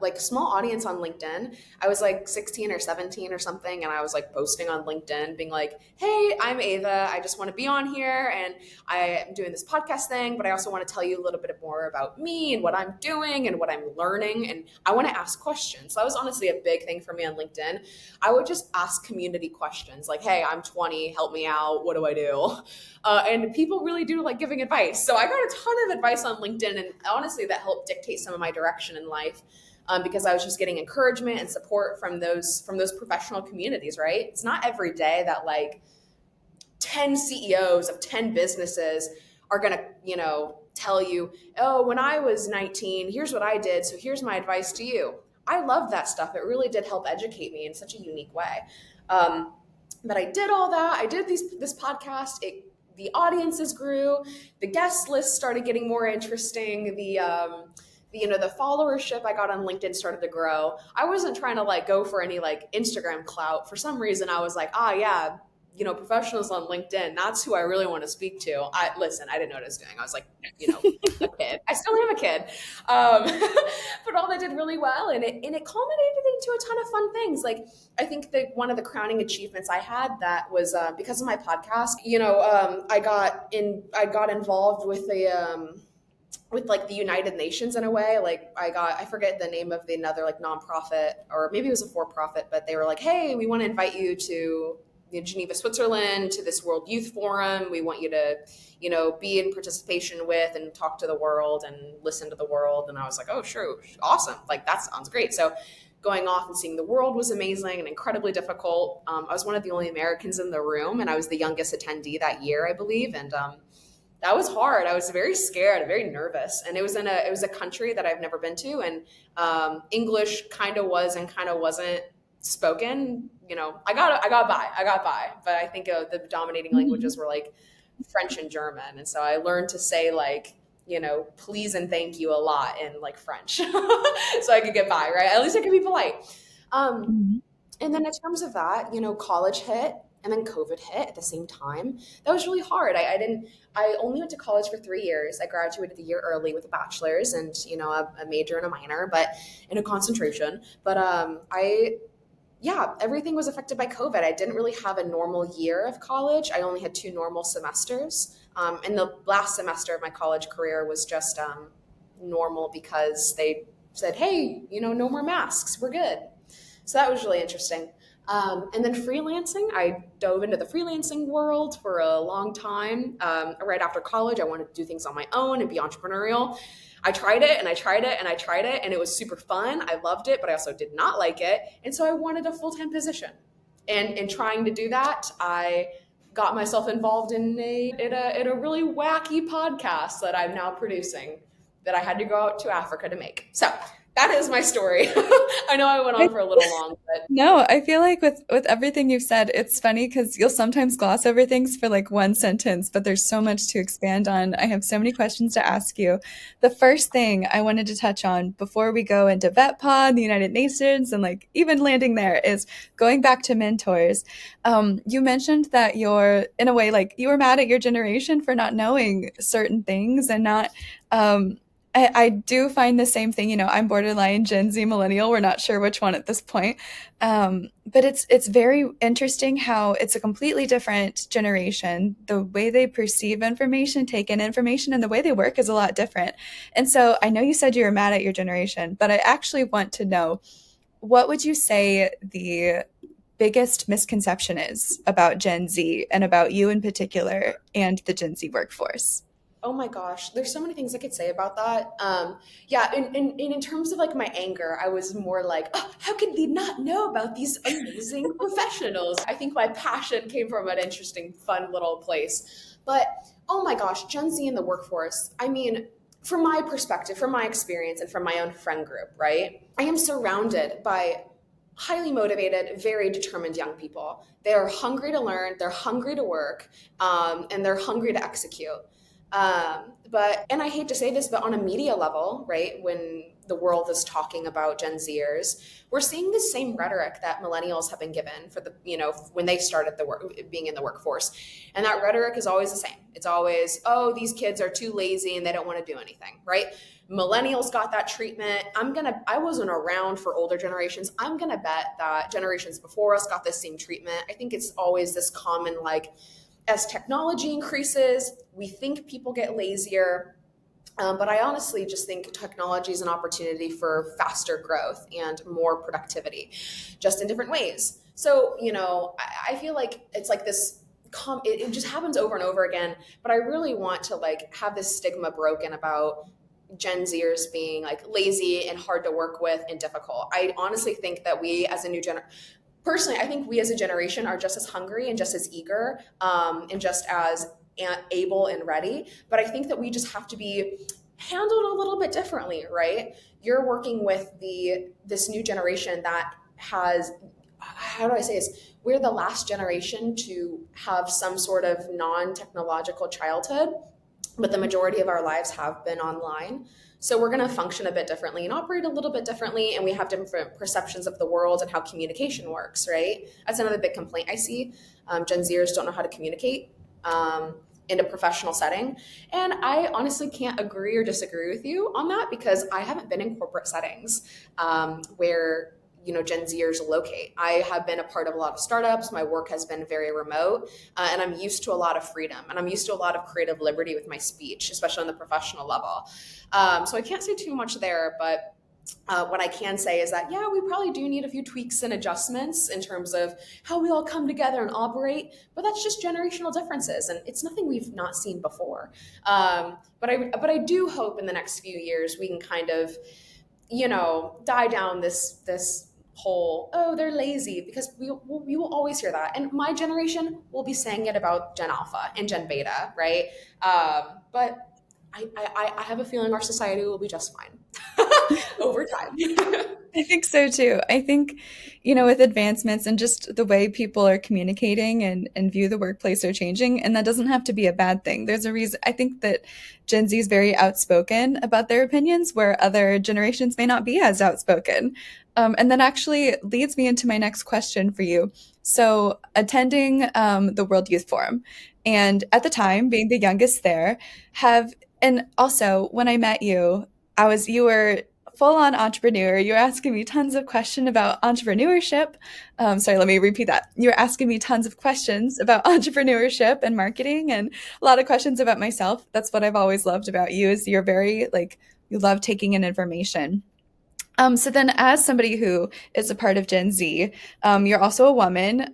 like small audience on LinkedIn. I was like 16 or 17 or something, and I was like posting on LinkedIn being like, hey, I'm Ava. I just want to be on here, and I am doing this podcast thing, but I also want to tell you a little bit more about me and what I'm doing and what I'm learning, and I want to ask questions. So that was honestly a big thing for me on LinkedIn. I would just ask community questions like, hey, I'm 20, help me out. What do I do? And people really do like giving advice. So I got a ton of advice on LinkedIn, and honestly, that helped dictate some of my direction in life because I was just getting encouragement and support from those professional communities, right? It's not every day that like 10 CEOs of 10 businesses are going to, tell you, oh, when I was 19, here's what I did. So here's my advice to you. I love that stuff. It really did help educate me in such a unique way. But I did all that. I did this podcast. The audiences grew. The guest list started getting more interesting. The followership I got on LinkedIn started to grow. I wasn't trying to like go for any like Instagram clout. For some reason, I was like, professionals on LinkedIn, that's who I really want to speak to. I didn't know what I was doing. I was like, a kid. I still am a kid. But all that did really well. And it culminated into a ton of fun things. Like, I think that one of the crowning achievements I had that was because of my podcast, I got involved with with like the United Nations in a way. Like I forget the name of another like nonprofit, or maybe it was a for-profit, but they were like, hey, we want to invite you to Geneva, Switzerland, to this World Youth Forum. We want you to, be in participation with and talk to the world and listen to the world. And I was like, oh, sure. Awesome. Like, that sounds great. So going off and seeing the world was amazing and incredibly difficult. I was one of the only Americans in the room, and I was the youngest attendee that year, I believe. And that was hard. I was very scared, very nervous. And it was a country that I've never been to. And English kind of was and kind of wasn't spoken. I got by, but I think the dominating languages were like French and German. And so I learned to say like, please and thank you a lot in like French so I could get by, right? At least I could be polite. And then in terms of that, college hit, and then COVID hit at the same time. That was really hard. I only went to college for 3 years. I graduated the year early with a bachelor's and, a major and a minor, but in a concentration. But everything was affected by COVID. I didn't really have a normal year of college. I only had 2 normal semesters. And the last semester of my college career was just normal because they said, hey, no more masks. We're good. So that was really interesting. And then freelancing, I dove into the freelancing world for a long time. Right after college, I wanted to do things on my own and be entrepreneurial. I tried it and I tried it and I tried it, and it was super fun. I loved it, but I also did not like it. And so I wanted a full-time position. And in trying to do that, I got myself involved in a really wacky podcast that I'm now producing that I had to go out to Africa to make. So that is my story. I know I went on for a little long, but No, I feel like with everything you've said, it's funny because you'll sometimes gloss over things for like one sentence, but there's so much to expand on. I have so many questions to ask you. The first thing I wanted to touch on before we go into VETPAW, the United Nations, and like even landing there is going back to mentors. You mentioned that you're in a way like you were mad at your generation for not knowing certain things and not I do find the same thing. I'm borderline Gen Z millennial. We're not sure which one at this point. But it's very interesting how it's a completely different generation. The way they perceive information, take in information, and the way they work is a lot different. And so I know you said you were mad at your generation, but I actually want to know, what would you say the biggest misconception is about Gen Z and about you in particular and the Gen Z workforce? oh my gosh, there's so many things I could say about that. In terms of like my anger, I was more like, oh, how could they not know about these amazing professionals? I think my passion came from an interesting, fun little place. But oh my gosh, Gen Z in the workforce. I mean, from my perspective, from my experience, and from my own friend group, right? I am surrounded by highly motivated, very determined young people. They are hungry to learn, they're hungry to work, and they're hungry to execute. And I hate to say this, but on a media level, right, when the world is talking about Gen Zers, we're seeing the same rhetoric that millennials have been given for when they started being in the workforce. And that rhetoric is always the same. It's always, oh, these kids are too lazy and they don't want to do anything, right? Millennials got that treatment. I wasn't around for older generations. I'm going to bet that generations before us got the same treatment. I think it's always this common, like, as technology increases, we think people get lazier. But I honestly just think technology is an opportunity for faster growth and more productivity, just in different ways. So, I feel like it's like this, it just happens over and over again. But I really want to like have this stigma broken about Gen Zers being like lazy and hard to work with and difficult. I honestly think that we as a new generation, personally, I think we as a generation are just as hungry and just as eager and just as able and ready. But I think that we just have to be handled a little bit differently, right? You're working with this new generation that has, how do I say this? We're the last generation to have some sort of non-technological childhood, but the majority of our lives have been online. So we're going to function a bit differently and operate a little bit differently. And we have different perceptions of the world and how communication works, right? That's another big complaint I see. Gen Zers don't know how to communicate in a professional setting. And I honestly can't agree or disagree with you on that because I haven't been in corporate settings where Gen Zers locate. I have been a part of a lot of startups. My work has been very remote, and I'm used to a lot of freedom, and I'm used to a lot of creative liberty with my speech, especially on the professional level. So I can't say too much there, but what I can say is that, we probably do need a few tweaks and adjustments in terms of how we all come together and operate, but that's just generational differences, and it's nothing we've not seen before. But I do hope in the next few years we can kind of, die down this whole, oh, they're lazy, because we will always hear that. And my generation will be saying it about Gen Alpha and Gen Beta, right? But I have a feeling our society will be just fine. over time. I think so too. I think, with advancements and just the way people are communicating and view the workplace are changing, and that doesn't have to be a bad thing. There's a reason. I think that Gen Z is very outspoken about their opinions, where other generations may not be as outspoken. And that actually leads me into my next question for you. So, attending the World Youth Forum, and at the time, being the youngest there, and also when I met you, you were full-on entrepreneur. You're asking me tons of questions about entrepreneurship. Sorry, let me repeat that. You're asking me tons of questions about entrepreneurship and marketing, and a lot of questions about myself. That's what I've always loved about you, is you're very, you love taking in information. So then, as somebody who is a part of Gen Z, you're also a woman,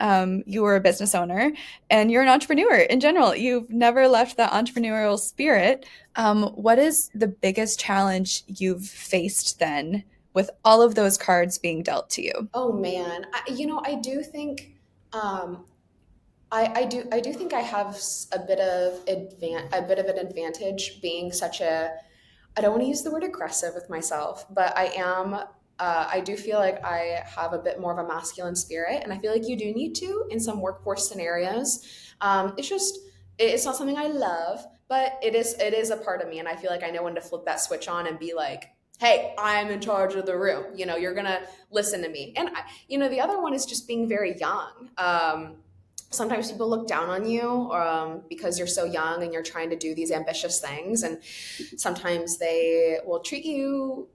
you are a business owner, and you're an entrepreneur in general. You've never left that entrepreneurial spirit. What is the biggest challenge you've faced then with all of those cards being dealt to you? Oh man, I do think, I do think I have a bit of an advantage being I don't want to use the word aggressive with myself, but I do feel like I have a bit more of a masculine spirit, and I feel like you do need to in some workforce scenarios. It's not something I love, but it is a part of me, and I feel like I know when to flip that switch on and be like, hey, I'm in charge of the room. You're going to listen to me. And, the other one is just being very young. Sometimes people look down on you because you're so young and you're trying to do these ambitious things. And sometimes they will treat you,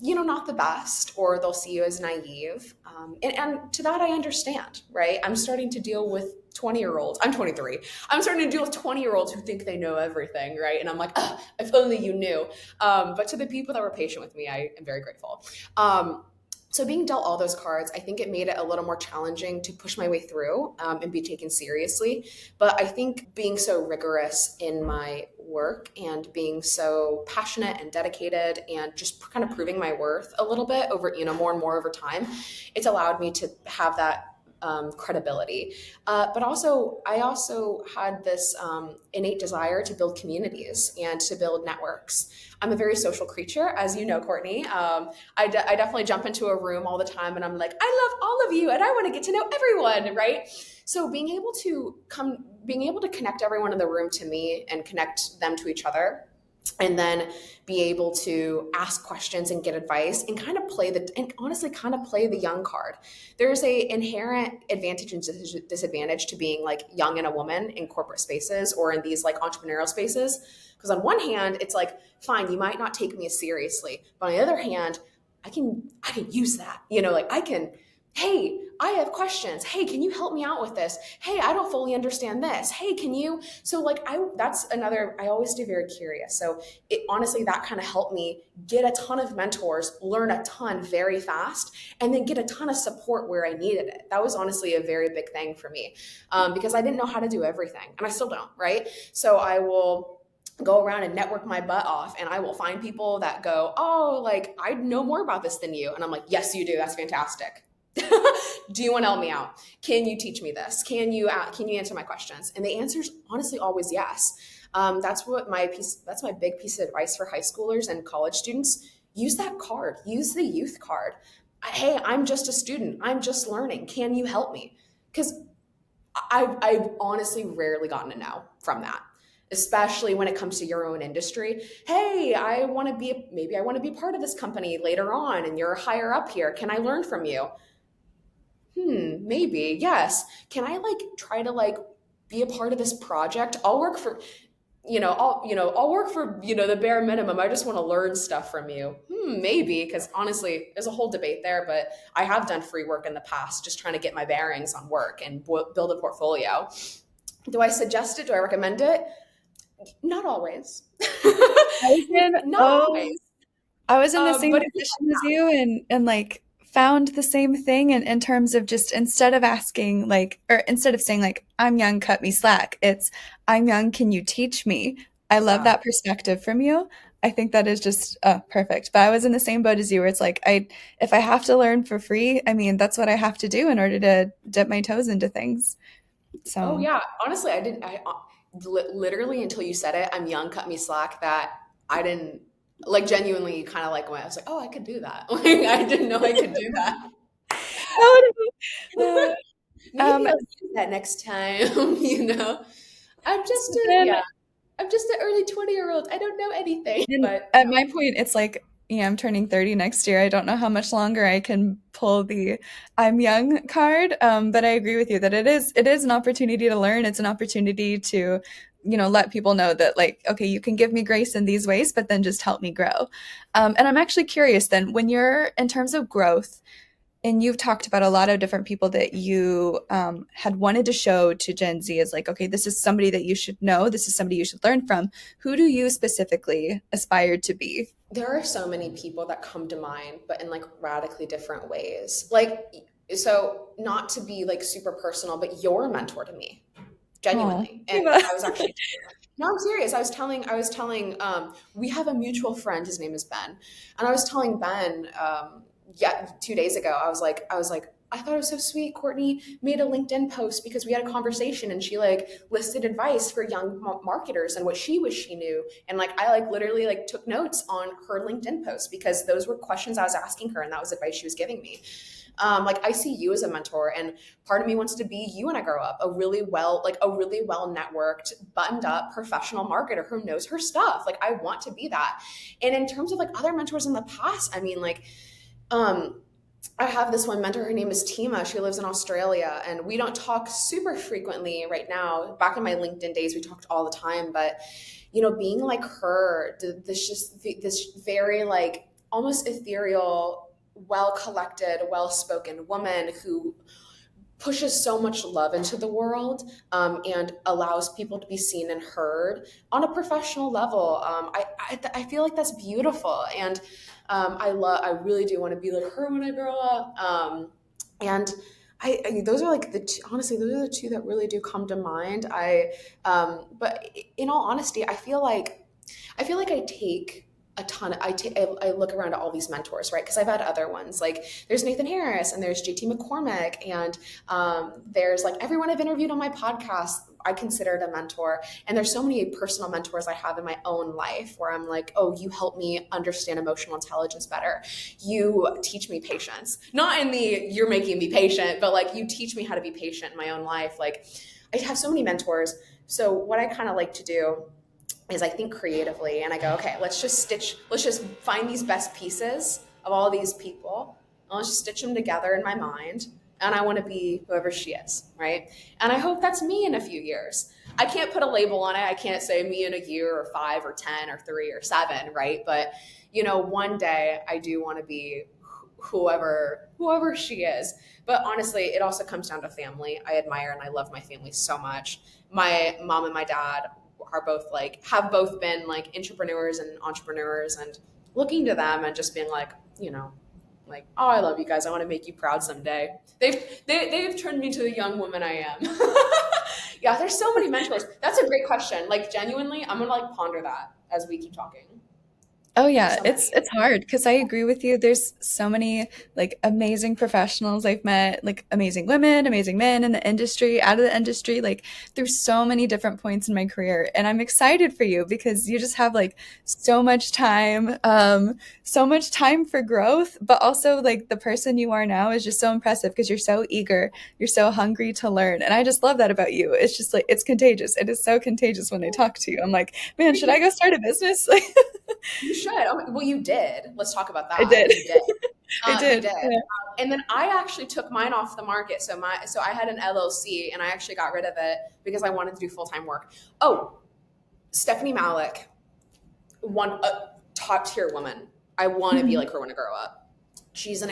not the best, or they'll see you as naive. And to that, I understand, right? I'm starting to deal with 20-year-olds. I'm 23. I'm starting to deal with 20-year-olds who think they know everything, right? And I'm like, if only you knew. But to the people that were patient with me, I am very grateful. So being dealt all those cards, I think it made it a little more challenging to push my way through and be taken seriously. But I think being so rigorous in my work and being so passionate and dedicated and just kind of proving my worth a little bit over, more and more over time, it's allowed me to have that credibility. But also, I also had this innate desire to build communities and to build networks. I'm a very social creature, as you know, Courtney. I definitely jump into a room all the time and I'm like, I love all of you and I want to get to know everyone, right? So being able to connect everyone in the room to me and connect them to each other, and then be able to ask questions and get advice and honestly play the young card. There's a inherent advantage and disadvantage to being like young and a woman in corporate spaces or in these like entrepreneurial spaces. Because on one hand, it's like, fine, you might not take me as seriously, but on the other hand, I can use that, hey, I have questions. Hey, can you help me out with this? Hey, I don't fully understand this. Hey, can you? So I always do very curious. So honestly, that kind of helped me get a ton of mentors, learn a ton very fast, and then get a ton of support where I needed it. That was honestly a very big thing for me because I didn't know how to do everything, and I still don't, right? So I will go around and network my butt off, and I will find people that go, oh, like, I know more about this than you. And I'm like, yes, you do. That's fantastic. Do you want to help me out? Can you teach me this? Can you answer my questions? And the answer is honestly always yes. That's my big piece of advice for high schoolers and college students. Use that card. Use the youth card. Hey, I'm just a student. I'm just learning. Can you help me? Because I've honestly rarely gotten a no from that, especially when it comes to your own industry. Hey, I want to be part of this company later on, and you're higher up here. Can I learn from you? Maybe, yes. Can I try to be a part of this project? I'll work for, the bare minimum. I just want to learn stuff from you. Maybe, because honestly, there's a whole debate there, but I have done free work in the past, just trying to get my bearings on work and build a portfolio. Do I suggest it? Do I recommend it? Not always. Not always. I was in the same position as you and found the same thing in terms of just instead of saying I'm young, cut me slack, it's I'm young, can you teach me? I love that perspective from you. I think that is just perfect. But I was in the same boat as you where it's like, if I have to learn for free, I mean, that's what I have to do in order to dip my toes into things. So. Oh yeah. Honestly, I literally until you said it, I'm young, cut me slack, that I didn't Like genuinely kind of like when I was like, oh, I could do that. Like I didn't know I could do that. Uh, Maybe I'll do that next time, I'm just then, I'm just an early 20-year-old. I don't know anything. and But at my point, it's like, yeah, I'm turning 30 next year. I don't know how much longer I can pull the I'm young card. But I agree with you that it is an opportunity to learn. It's an opportunity to, let people know that like, okay, you can give me grace in these ways, but then just help me grow. And I'm actually curious then, when you're in terms of growth, and you've talked about a lot of different people that you had wanted to show to Gen Z as like, okay, this is somebody that you should know. This is somebody you should learn from. Who do you specifically aspire to be? there are so many people that come to mind, but in like radically different ways. Like, so not to be like super personal, but you're a mentor to me, Oh, genuinely. And I was actually, no, I'm serious. I was telling, we have a mutual friend. His name is Ben. And I was telling Ben, yeah, 2 days ago, I was like, I thought it was so sweet. Courtney made a LinkedIn post because we had a conversation and she like listed advice for young marketers and what she wished she knew. And like, I like literally like took notes on her LinkedIn post because those were questions I was asking her and that was advice she was giving me. Like I see you as a mentor and part of me wants to be you when I grow up, a really well networked, buttoned up professional marketer who knows her stuff. Like I want to be that. And in terms of like other mentors in the past, I mean like, I have this one mentor, her name is Tima. She lives in Australia and we don't talk super frequently right now. Back in my LinkedIn days, we talked all the time, but being like her, this very like almost ethereal, well collected, well spoken woman who pushes so much love into the world and allows people to be seen and heard on a professional level. I feel like that's beautiful, and I really do want to be like her when I grow up. And those are like honestly, those are the two that really do come to mind. But in all honesty, I feel like I take a ton of, I look around at all these mentors, right? Because I've had other ones. Like there's Nathan Harris and there's JT McCormick and there's like everyone I've interviewed on my podcast I considered a mentor. And there's so many personal mentors I have in my own life where I'm like, oh, you help me understand emotional intelligence better. You teach me patience. Not in the you're making me patient, but like you teach me how to be patient in my own life. Like I have so many mentors. So what I kind of like to do is I think creatively and I go, okay, let's just find these best pieces of all these people and let's just stitch them together in my mind. And I want to be whoever she is, right? And I hope that's me in a few years. I can't put a label on it. I can't say me in a year or 5 or 10 or 3 or 7, right? But, one day I do want to be whoever she is. But honestly, it also comes down to family. I admire and I love my family so much. My mom and my dad have both been like entrepreneurs, and looking to them and just being like, like, oh, I love you guys. I want to make you proud someday. They've turned me to the young woman I am. Yeah, there's so many mentors. That's a great question. Like genuinely, I'm gonna like ponder that as we keep talking. Oh yeah, So it's hard because I agree with you. There's so many like amazing professionals I've met, like amazing women, amazing men in the industry, out of the industry, like through so many different points in my career. And I'm excited for you because you just have like so much time for growth, but also like the person you are now is just so impressive because you're so eager, you're so hungry to learn. And I just love that about you. It's just like it's contagious. It is so contagious when I talk to you. I'm like, man, should I go start a business? You should. Oh, well, you did. Let's talk about that. I did. You did. I did. You did. Yeah. And then I actually took mine off the market. So I had an LLC and I actually got rid of it because I wanted to do full-time work. Oh, Stephanie Malik, a top tier woman. I want to be like her when I grow up. She's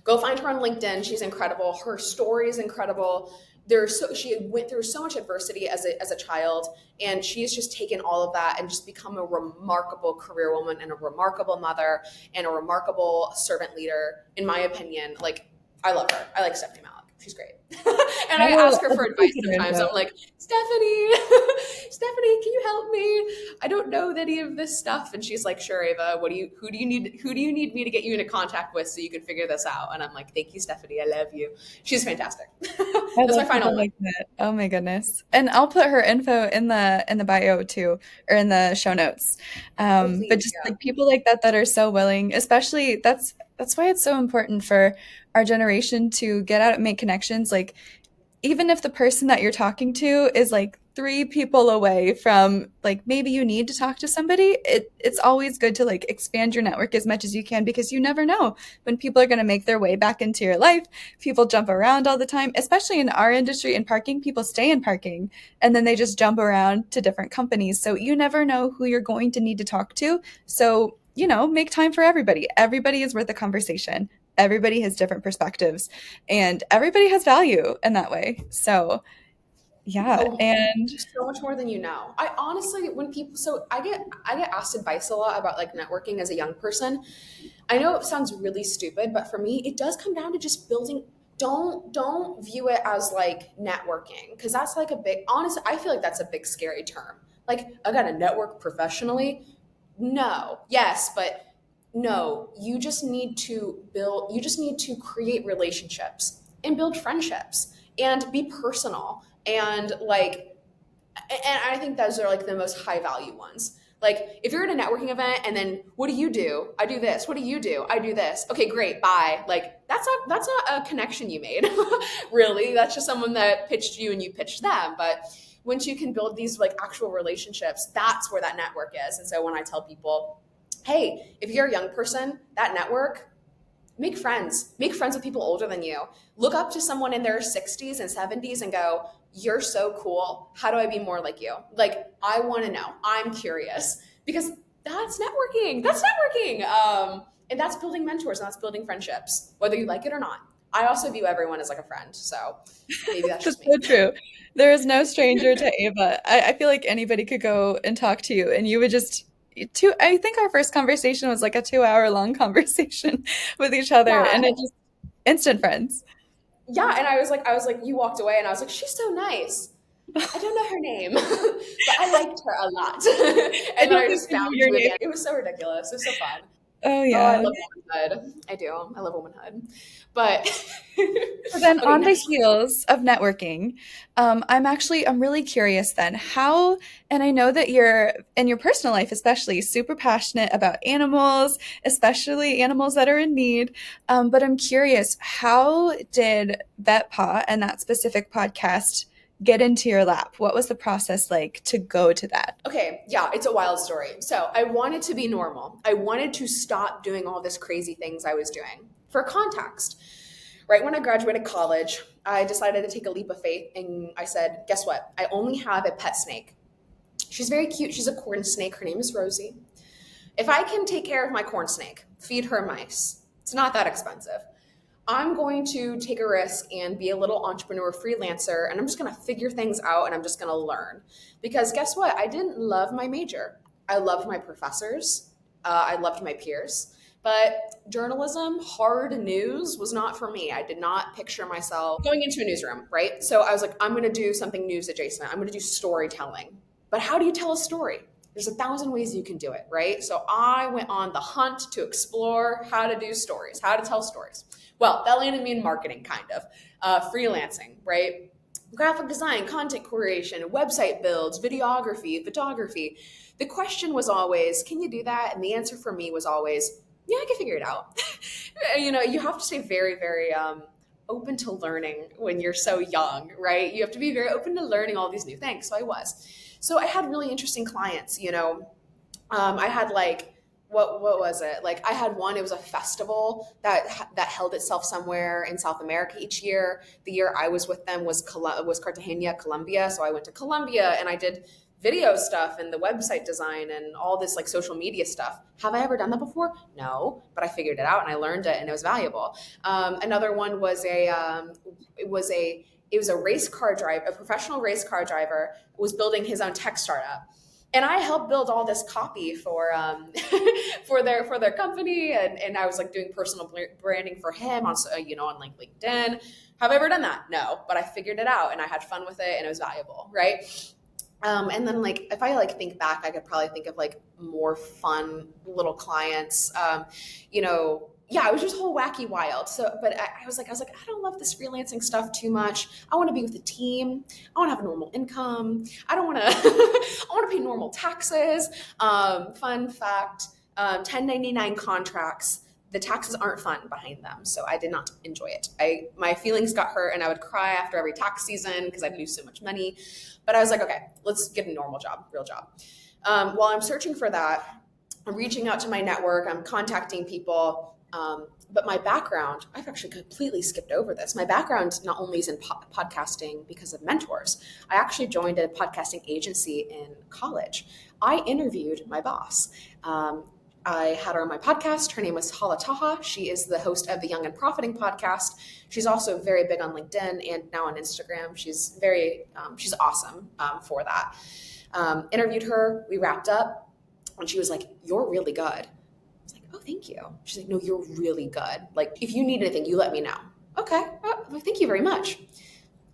go find her on LinkedIn. She's incredible. Her story is incredible. She went through so much adversity as a child, and she's just taken all of that and just become a remarkable career woman and a remarkable mother and a remarkable servant leader. In my opinion, like I love her. I like Stephanie Malik. she's great. And I ask her for advice sometimes. I'm like, Stephanie, can you help me? I don't know any of this stuff. And she's like, sure, Ava, who do you need me to get you into contact with so you can figure this out? And I'm like, thank you, Stephanie. I love you. She's fantastic. That's my final one. Oh my goodness. And I'll put her info in the bio too, or in the show notes. Please, but just like people like that are so willing, especially that's why it's so important for our generation to get out and make connections. Like, even if the person that you're talking to is like 3 people away from, like, maybe you need to talk to somebody, it's always good to like expand your network as much as you can, because you never know when people are going to make their way back into your life. People jump around all the time, especially in our industry in parking. People stay in parking and then they just jump around to different companies. So you never know who you're going to need to talk to. So, make time for everybody. Everybody is worth a conversation. Everybody has different perspectives and everybody has value in that way. So yeah. And so much more than you know. I honestly, I get asked advice a lot about like networking as a young person. I know it sounds really stupid, but for me, it does come down to just building. Don't view it as like networking, because that's like honestly, I feel like that's a big scary term. Like, I got to network professionally. No. Yes, but no, you just need to create relationships and build friendships and be personal. And I think those are like the most high value ones. Like, if you're at a networking event and then, what do you do? I do this. What do you do? I do this. Okay, great. Bye. Like, that's not a connection you made. Really. That's just someone that pitched you and you pitched them. But once you can build these like actual relationships, that's where that network is. And so when I tell people, hey, if you're a young person, that network, make friends with people older than you. Look up to someone in their 60s and 70s and go, you're so cool. How do I be more like you? Like, I want to know. I'm curious, because that's networking. And that's building mentors, and that's building friendships, whether you like it or not. I also view everyone as like a friend. So maybe that's just me. So true. There is no stranger to Ava. I feel like anybody could go and talk to you and you would just I think our first conversation was like a 2-hour-long conversation with each other, and it just instant friends. Yeah, and I was like, you walked away, and I was like, she's so nice. I don't know her name, but I liked her a lot. And then I just found you again. It was so ridiculous. It was so fun. Oh yeah, I love womanhood. I do. I love womanhood. But so then on the heels of networking, I'm really curious then how, and I know that you're in your personal life, especially super passionate about animals, especially animals that are in need. But I'm curious, how did VETPAW and that specific podcast get into your lap? What was the process like to go to that? Okay, yeah, it's a wild story. So I wanted to be normal. I wanted to stop doing all this crazy things I was doing. For context, right when I graduated college, I decided to take a leap of faith, and I said, guess what? I only have a pet snake. She's very cute. She's a corn snake. Her name is Rosie. If I can take care of my corn snake, feed her mice, it's not that expensive. I'm going to take a risk and be a little entrepreneur freelancer, and I'm just going to figure things out, and I'm just going to learn. Because guess what? I didn't love my major. I loved my professors. I loved my peers. But journalism, hard news was not for me. I did not picture myself going into a newsroom, right? So I was like, I'm going to do something news adjacent. I'm going to do storytelling. But how do you tell a story? There's 1,000 ways you can do it, right? So I went on the hunt to explore how to do stories, how to tell stories. Well, that landed me in marketing, kind of, freelancing, right? Graphic design, content creation, website builds, videography, photography. The question was always, can you do that? And the answer for me was always, yeah, I can figure it out. You have to stay very, very open to learning when you're so young, right? You have to be very open to learning all these new things. So I was. So I had really interesting clients, I had like, what was it? Like, I had one, it was a festival that held itself somewhere in South America each year. The year I was with them was Cartagena, Colombia. So I went to Colombia and I did video stuff and the website design and all this like social media stuff. Have I ever done that before? No, but I figured it out and I learned it and it was valuable. Another one was it was a race car driver, a professional race car driver was building his own tech startup. And I helped build all this copy for for their company, and I was like doing personal branding for him on on like LinkedIn. Have I ever done that? No, but I figured it out and I had fun with it and it was valuable, right? And then like if I like think back, I could probably think of like more fun little clients. Yeah, it was just whole wacky wild. So, but I was like, I don't love this freelancing stuff too much. I want to be with a team. I want to have a normal income. I don't want to, I want to pay normal taxes. Fun fact, 1099 contracts, the taxes aren't fun behind them. So I did not enjoy it. My feelings got hurt and I would cry after every tax season because I'd lose so much money. But I was like, okay, let's get a normal job, real job. While I'm searching for that, I'm reaching out to my network. I'm contacting people. But my background, I've actually completely skipped over this. My background not only is in podcasting because of mentors. I actually joined a podcasting agency in college. I interviewed my boss. I had her on my podcast. Her name was Hala Taha. She is the host of the Young and Profiting podcast. She's also very big on LinkedIn and now on Instagram. She's awesome for that. Interviewed her. We wrapped up and she was like, "You're really good." Oh, thank you. She's like, "No, you're really good. Like, if you need anything, you let me know." Okay. Well, thank you very much.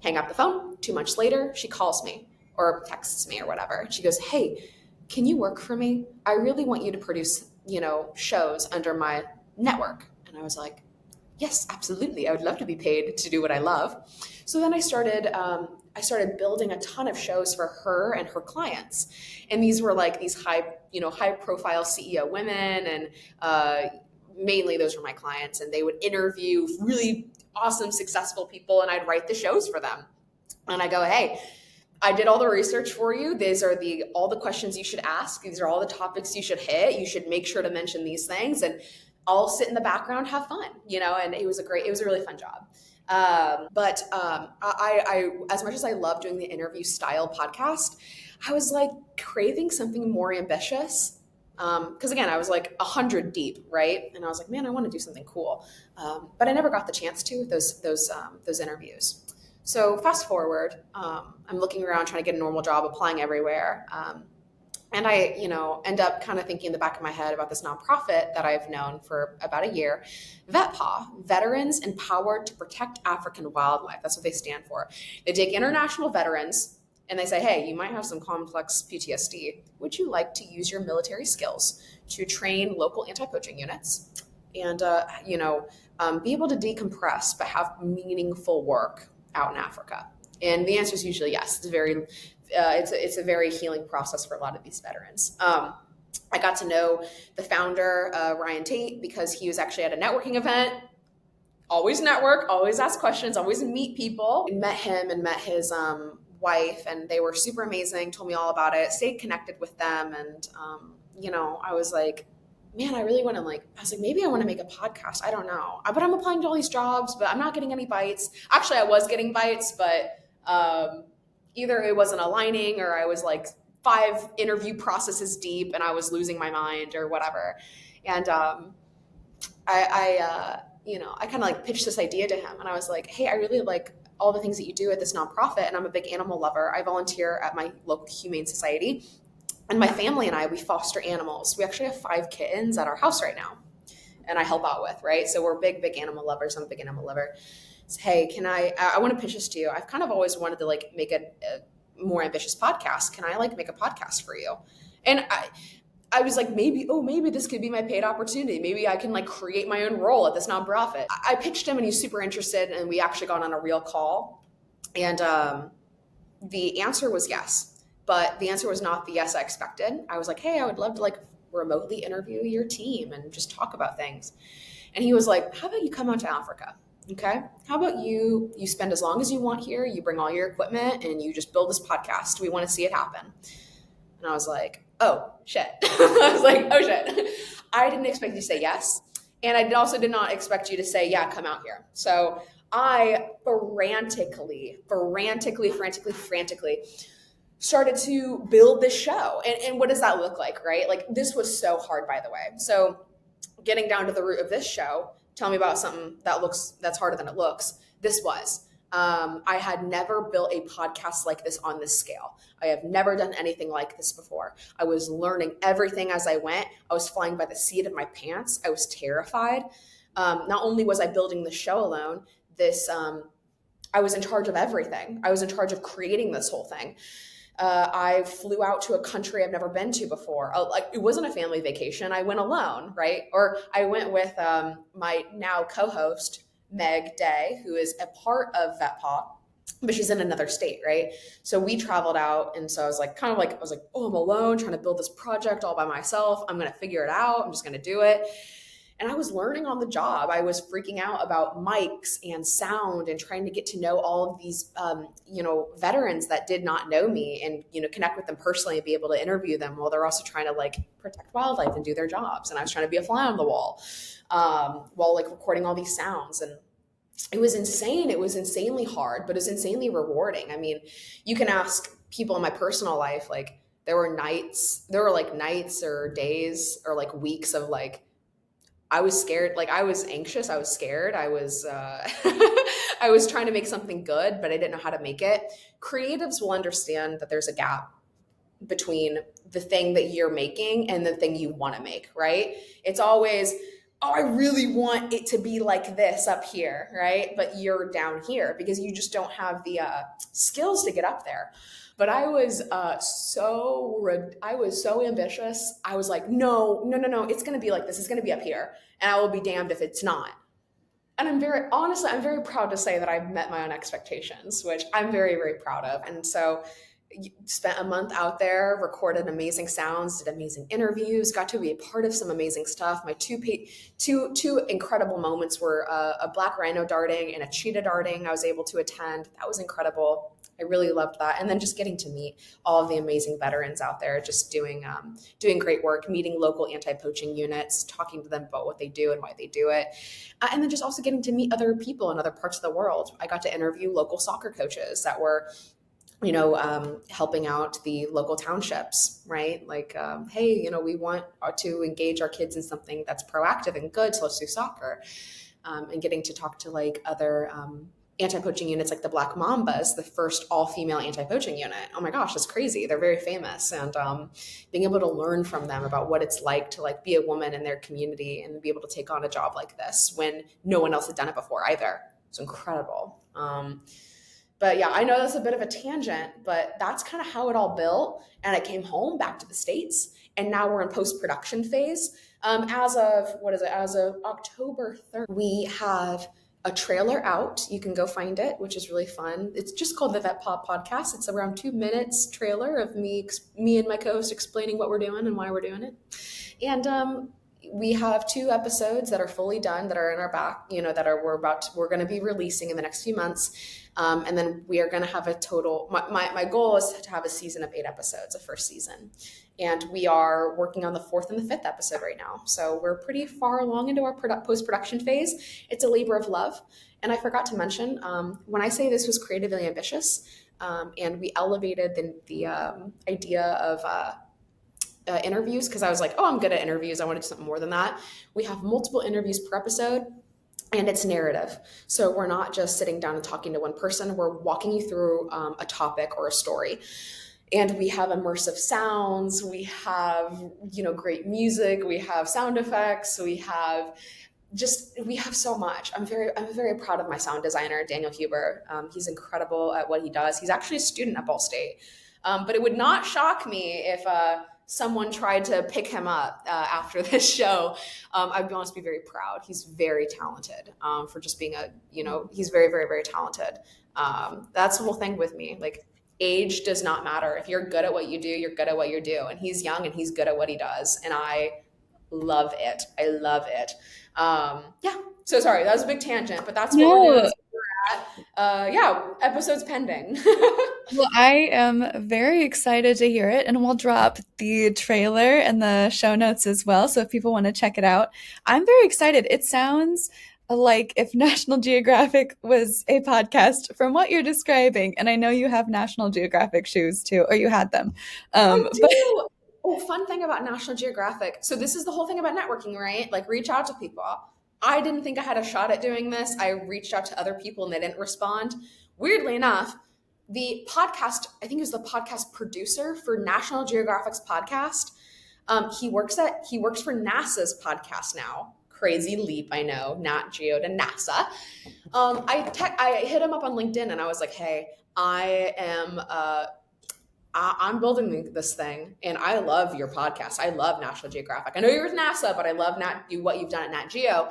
Hang up the phone. 2 months later, she calls me or texts me or whatever. She goes, "Hey, can you work for me? I really want you to produce, shows under my network." And I was like, "Yes, absolutely. I would love to be paid to do what I love." So then I started building a ton of shows for her and her clients. And these were like these high profile CEO women. And mainly those were my clients. And they would interview really awesome, successful people. And I'd write the shows for them. And I go, "Hey, I did all the research for you. These are all the questions you should ask. These are all the topics you should hit. You should make sure to mention these things. And I'll sit in the background, have fun," and it was a really fun job. But I, as much as I love doing the interview style podcast, I was like craving something more ambitious. Cause again, I was like 100 deep, right? And I was like, man, I want to do something cool. But I never got the chance to with those interviews. So fast forward, I'm looking around trying to get a normal job, applying everywhere. And I, end up kind of thinking in the back of my head about this nonprofit that I've known for about a year, VETPAW, Veterans Empowered to Protect African Wildlife. That's what they stand for. They take international veterans and they say, "Hey, you might have some complex PTSD. Would you like to use your military skills to train local anti-poaching units and, be able to decompress, but have meaningful work out in Africa?" And the answer is usually yes. It's a very healing process for a lot of these veterans. I got to know the founder, Ryan Tate, because he was actually at a networking event. Always network, always ask questions, always meet people. I met him and met his wife, and they were super amazing, told me all about it, stayed connected with them. And, I was like, man, I really want to maybe I want to make a podcast. I don't know. But I'm applying to all these jobs, but I'm not getting any bites. Actually, I was getting bites, but either it wasn't aligning or I was like 5 interview processes deep and I was losing my mind or whatever. And I kind of like pitched this idea to him and I was like, "Hey, I really like all the things that you do at this nonprofit, and I'm a big animal lover. I volunteer at my local humane society. And my family and we foster animals. We actually have 5 kittens at our house right now and I help out with, right? So we're big animal lovers. I'm a big animal lover. So, hey, can I want to pitch this to you. I've kind of always wanted to like make a more ambitious podcast. Can I like make a podcast for you?" And I was like, maybe this could be my paid opportunity. Maybe I can like create my own role at this nonprofit. I pitched him and he's super interested, and we actually got on a real call. And the answer was yes, but the answer was not the yes I expected. I was like, "Hey, I would love to like remotely interview your team and just talk about things." And he was like, "How about you come out to Africa? Okay. How about you spend as long as you want here, you bring all your equipment and you just build this podcast. We want to see it happen." And I was like, "Oh shit." I was like, "Oh shit." I didn't expect you to say yes. And I also did not expect you to say, "Yeah, come out here." So I frantically started to build this show. And what does that look like, right? Like this was so hard, by the way. So getting down to the root of this show, tell me about something that's harder than it looks. This was, I had never built a podcast like this on this scale. I have never done anything like this before. I was learning everything as I went. I was flying by the seat of my pants. I was terrified. Not only was I building the show alone, I was in charge of everything. I was in charge of creating this whole thing. I flew out to a country I've never been to before. Like, it wasn't a family vacation. I went alone, right? Or I went with my now co-host, Meg Day, who is a part of VETPAW, but she's in another state, right? So we traveled out, and so I was like, oh, I'm alone trying to build this project all by myself. I'm going to figure it out. I'm just going to do it. And I was learning on the job. I was freaking out about mics and sound and trying to get to know all of these, veterans that did not know me and, connect with them personally and be able to interview them while they're also trying to like protect wildlife and do their jobs. And I was trying to be a fly on the wall while like recording all these sounds. And it was insane. It was insanely hard, but it was insanely rewarding. I mean, you can ask people in my personal life, like there were nights or days or like weeks of like, I was scared. Like I was anxious. I was scared. I was I was trying to make something good, but I didn't know how to make it. Creatives will understand that there's a gap between the thing that you're making and the thing you want to make, right? It's always, oh, I really want it to be like this up here, right? But you're down here because you just don't have the skills to get up there. But I was so ambitious. I was like, no, it's going to be like this. It's going to be up here. And I will be damned if it's not. And I'm very proud to say that I've met my own expectations, which I'm very, very proud of. And so spent a month out there, recorded amazing sounds, did amazing interviews, got to be a part of some amazing stuff. My two incredible moments were a black rhino darting and a cheetah darting I was able to attend. That was incredible. I really loved that. And then just getting to meet all of the amazing veterans out there, just doing great work, meeting local anti-poaching units, talking to them about what they do and why they do it. And then just also getting to meet other people in other parts of the world. I got to interview local soccer coaches that were helping out the local townships, right? Like, hey, we want to engage our kids in something that's proactive and good, so let's do soccer. And getting to talk to like other anti-poaching units like the Black Mambas, the first all-female anti-poaching unit. Oh my gosh, that's crazy. They're very famous. And being able to learn from them about what it's like to like be a woman in their community and be able to take on a job like this when no one else had done it before either. It's incredible. But yeah, I know that's a bit of a tangent, but that's kind of how it all built. And I came home back to the States, and now we're in post-production phase. As of October 3rd, we have a trailer out. You can go find it, which is really fun. It's just called the VETPAW Podcast. It's around 2 minutes trailer of me and my co-host explaining what we're doing and why we're doing it. And we have 2 episodes that are fully done that are in our back, we're going to be releasing in the next few months. And then we are going to have a total, my goal is to have a season of 8 episodes, a first season. And we are working on the 4th and the 5th episode right now. So we're pretty far along into our post-production phase. It's a labor of love. And I forgot to mention, when I say this was creatively ambitious, and we elevated the idea of interviews, because I was like, oh, I'm good at interviews. I want to do something more than that. We have multiple interviews per episode. And it's narrative. So we're not just sitting down and talking to one person. We're walking you through a topic or a story. And we have immersive sounds. We have, great music. We have sound effects. We have so much. I'm very proud of my sound designer, Daniel Huber. He's incredible at what he does. He's actually a student at Ball State. But it would not shock me if someone tried to pick him up after this show. I'd be honest, be very proud. He's very talented for just being he's very, very, very talented. That's the whole thing with me. Like, age does not matter. If you're good at what you do, you're good at what you do. And he's young and he's good at what he does. And I love it. Yeah. So sorry, that was a big tangent, but that's what we're doing. Episodes pending. Well, I am very excited to hear it, and we'll drop the trailer and the show notes as well. So if people want to check it out, I'm very excited. It sounds like if National Geographic was a podcast from what you're describing. And I know you have National Geographic shoes too, or you had them. Fun thing about National Geographic. So this is the whole thing about networking, right? Like, reach out to people. I didn't think I had a shot at doing this. I reached out to other people and they didn't respond. Weirdly enough, the podcast, I think it was the podcast producer for National Geographic's podcast. He works for NASA's podcast now. Crazy leap, I know, Nat Geo to NASA. I hit him up on LinkedIn and I was like, hey, I'm building this thing and I love your podcast. I love National Geographic. I know you're with NASA, but I love what you've done at Nat Geo.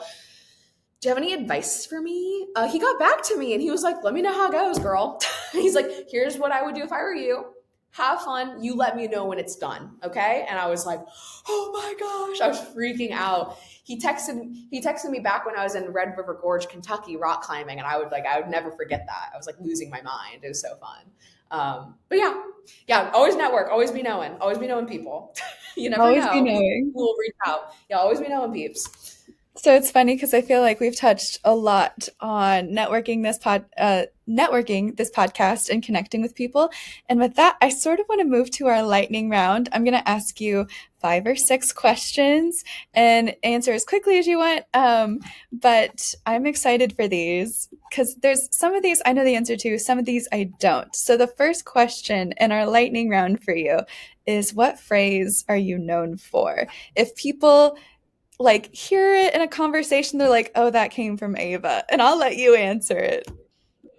Do you have any advice for me? He got back to me and he was like, let me know how it goes, girl. He's like, here's what I would do if I were you. Have fun. You let me know when it's done. Okay. And I was like, oh my gosh, I was freaking out. He texted me back when I was in Red River Gorge, Kentucky, rock climbing. And I would never forget that. I was like losing my mind. It was so fun. But yeah, always network, always be knowing people. You never Always know be knowing. who will reach out. Yeah, always be knowing peeps. So it's funny because I feel like we've touched a lot on networking this podcast and connecting with people. And with that, I sort of want to move to our lightning round. I'm going to ask you 5 or 6 questions and answer as quickly as you want. But I'm excited for these because there's some of these I know the answer to, some of these I don't. So the first question in our lightning round for you is, what phrase are you known for? If people hear it in a conversation, they're like, oh, that came from Ava, and I'll let you answer it.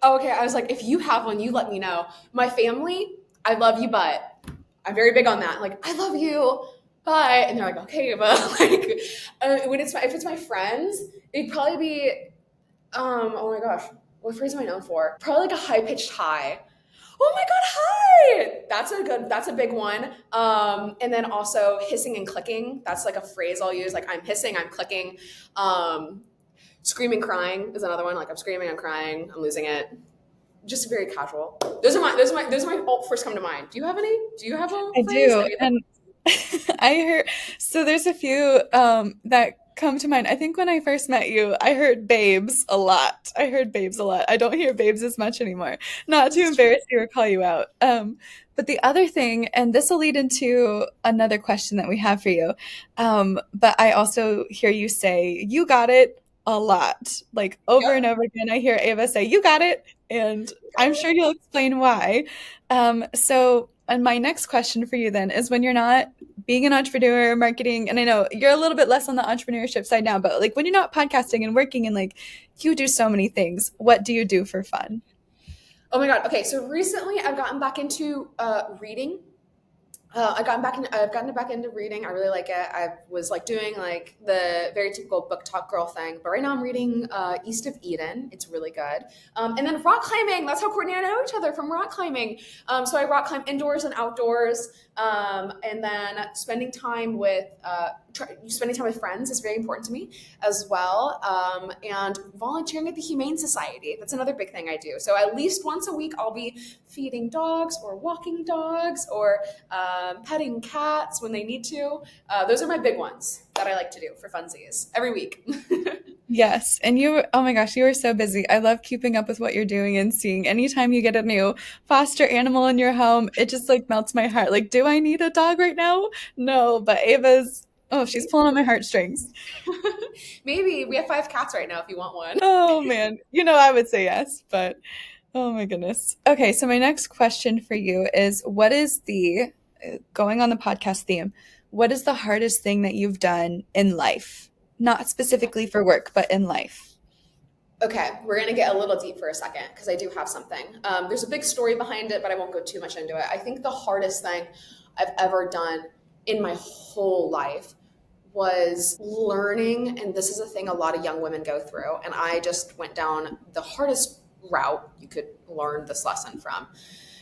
Okay, I was like, if you have one, you let me know. My family, I love you, but I'm very big on that. Like, I love you, but, and they're like, okay, Ava. If it's my friends, it'd probably be, oh my gosh, what phrase am I known for? Probably like a high-pitched hi. Oh my God, hi! That's a big one. And then also hissing and clicking. That's like a phrase I'll use. Like, I'm hissing, I'm clicking. Screaming, crying is another one. Like, I'm screaming, I'm crying, I'm losing it. Just very casual. Those are my first come to mind. Do you have any? Do you have a I phrase? do. And I heard, so there's a few that come to mind. I think when I first met you, I heard babes a lot. I don't hear babes as much anymore. Not to embarrass you or call you out. But the other thing, and this will lead into another question that we have for you, but I also hear you say, you got it, a lot. Like over and over again, I hear Ava say, you got it. And I'm sure you'll explain why. And my next question for you then is, when you're not being an entrepreneur, marketing, and I know you're a little bit less on the entrepreneurship side now, but like when you're not podcasting and working and like you do so many things, what do you do for fun? Oh my God. Okay. So recently I've gotten back into reading. I've gotten back into reading. I really like it. I was like doing like the very typical book talk girl thing, but right now I'm reading East of Eden. It's really good. And then rock climbing. That's how Courtney and I know each other, from rock climbing. So I rock climb indoors and outdoors. And then spending time with friends is very important to me as well. And volunteering at the Humane Society. That's another big thing I do. So at least once a week, I'll be feeding dogs or walking dogs or petting cats when they need to. Those are my big ones that I like to do for funsies every week. Yes. And oh my gosh, you are so busy. I love keeping up with what you're doing and seeing anytime you get a new foster animal in your home, it just like melts my heart. Like, do I need a dog right now? No, but she's pulling on my heartstrings. Maybe we have 5 cats right now if you want one. Oh man. I would say yes, but oh my goodness. Okay. So my next question for you is, what is going on the podcast theme, what is the hardest thing that you've done in life? Not specifically for work, but in life. Okay, we're going to get a little deep for a second because I do have something. There's a big story behind it, but I won't go too much into it. I think the hardest thing I've ever done in my whole life was learning, and this is a thing a lot of young women go through, and I just went down the hardest route you could learn this lesson from.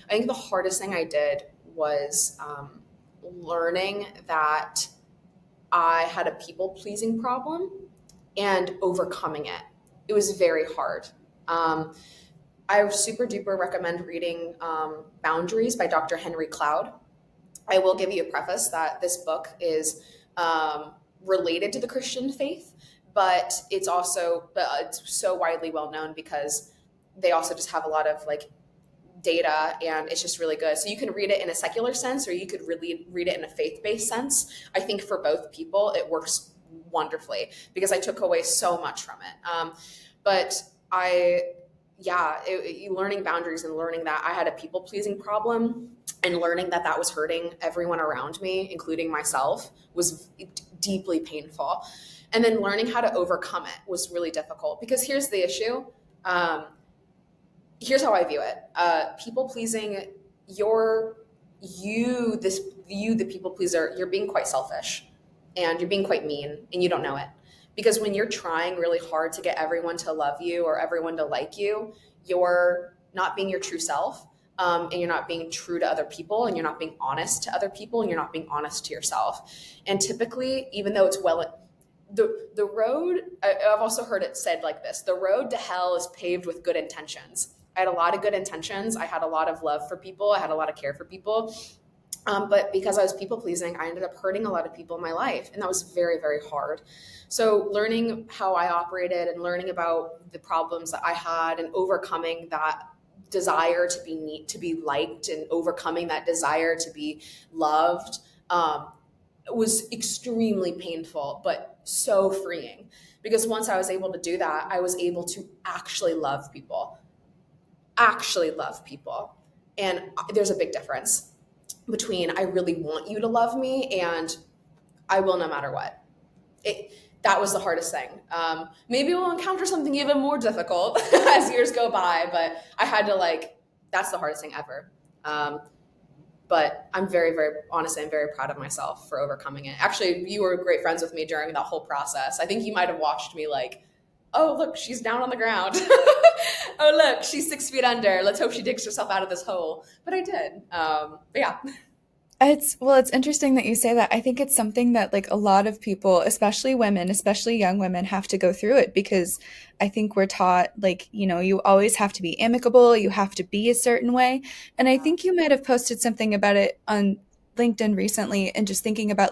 I think the hardest thing I did was learning that I had a people-pleasing problem and overcoming it. It was very hard. I super duper recommend reading Boundaries by Dr. Henry Cloud. I will give you a preface that this book is related to the Christian faith, but it's so widely well known because they also just have a lot of like data, and it's just really good. So you can read it in a secular sense, or you could really read it in a faith-based sense. I think for both people, it works wonderfully because I took away so much from it. Learning boundaries and learning that I had a people pleasing problem and learning that that was hurting everyone around me, including myself, was deeply painful. And then learning how to overcome it was really difficult because here's the issue. Here's how I view it. People pleasing, the people pleaser, you're being quite selfish and you're being quite mean and you don't know it. Because when you're trying really hard to get everyone to love you or everyone to like you, you're not being your true self, and you're not being true to other people, and you're not being honest to other people, and you're not being honest to yourself. And typically, even though it's the road, I've also heard it said like this, the road to hell is paved with good intentions. I had a lot of good intentions. I had a lot of love for people. I had a lot of care for people. But because I was people pleasing, I ended up hurting a lot of people in my life. And that was very, very hard. So learning how I operated and learning about the problems that I had and overcoming that desire to be neat, to be liked, and overcoming that desire to be loved, was extremely painful, but so freeing. Because once I was able to do that, I was able to actually love people. And there's a big difference between I really want you to love me and I will no matter what. That was the hardest thing. Maybe we'll encounter something even more difficult as years go by, but I had to that's the hardest thing ever. But I'm very, very, honestly, I'm very proud of myself for overcoming it. Actually, you were great friends with me during that whole process. I think you might've watched me oh, look, she's down on the ground. Oh, look, she's 6 feet under. Let's hope she digs herself out of this hole. But I did. But yeah. It's interesting that you say that. I think it's something that a lot of people, especially women, especially young women, have to go through it because I think we're taught you always have to be amicable, you have to be a certain way. And I think you might have posted something about it on LinkedIn recently and just thinking about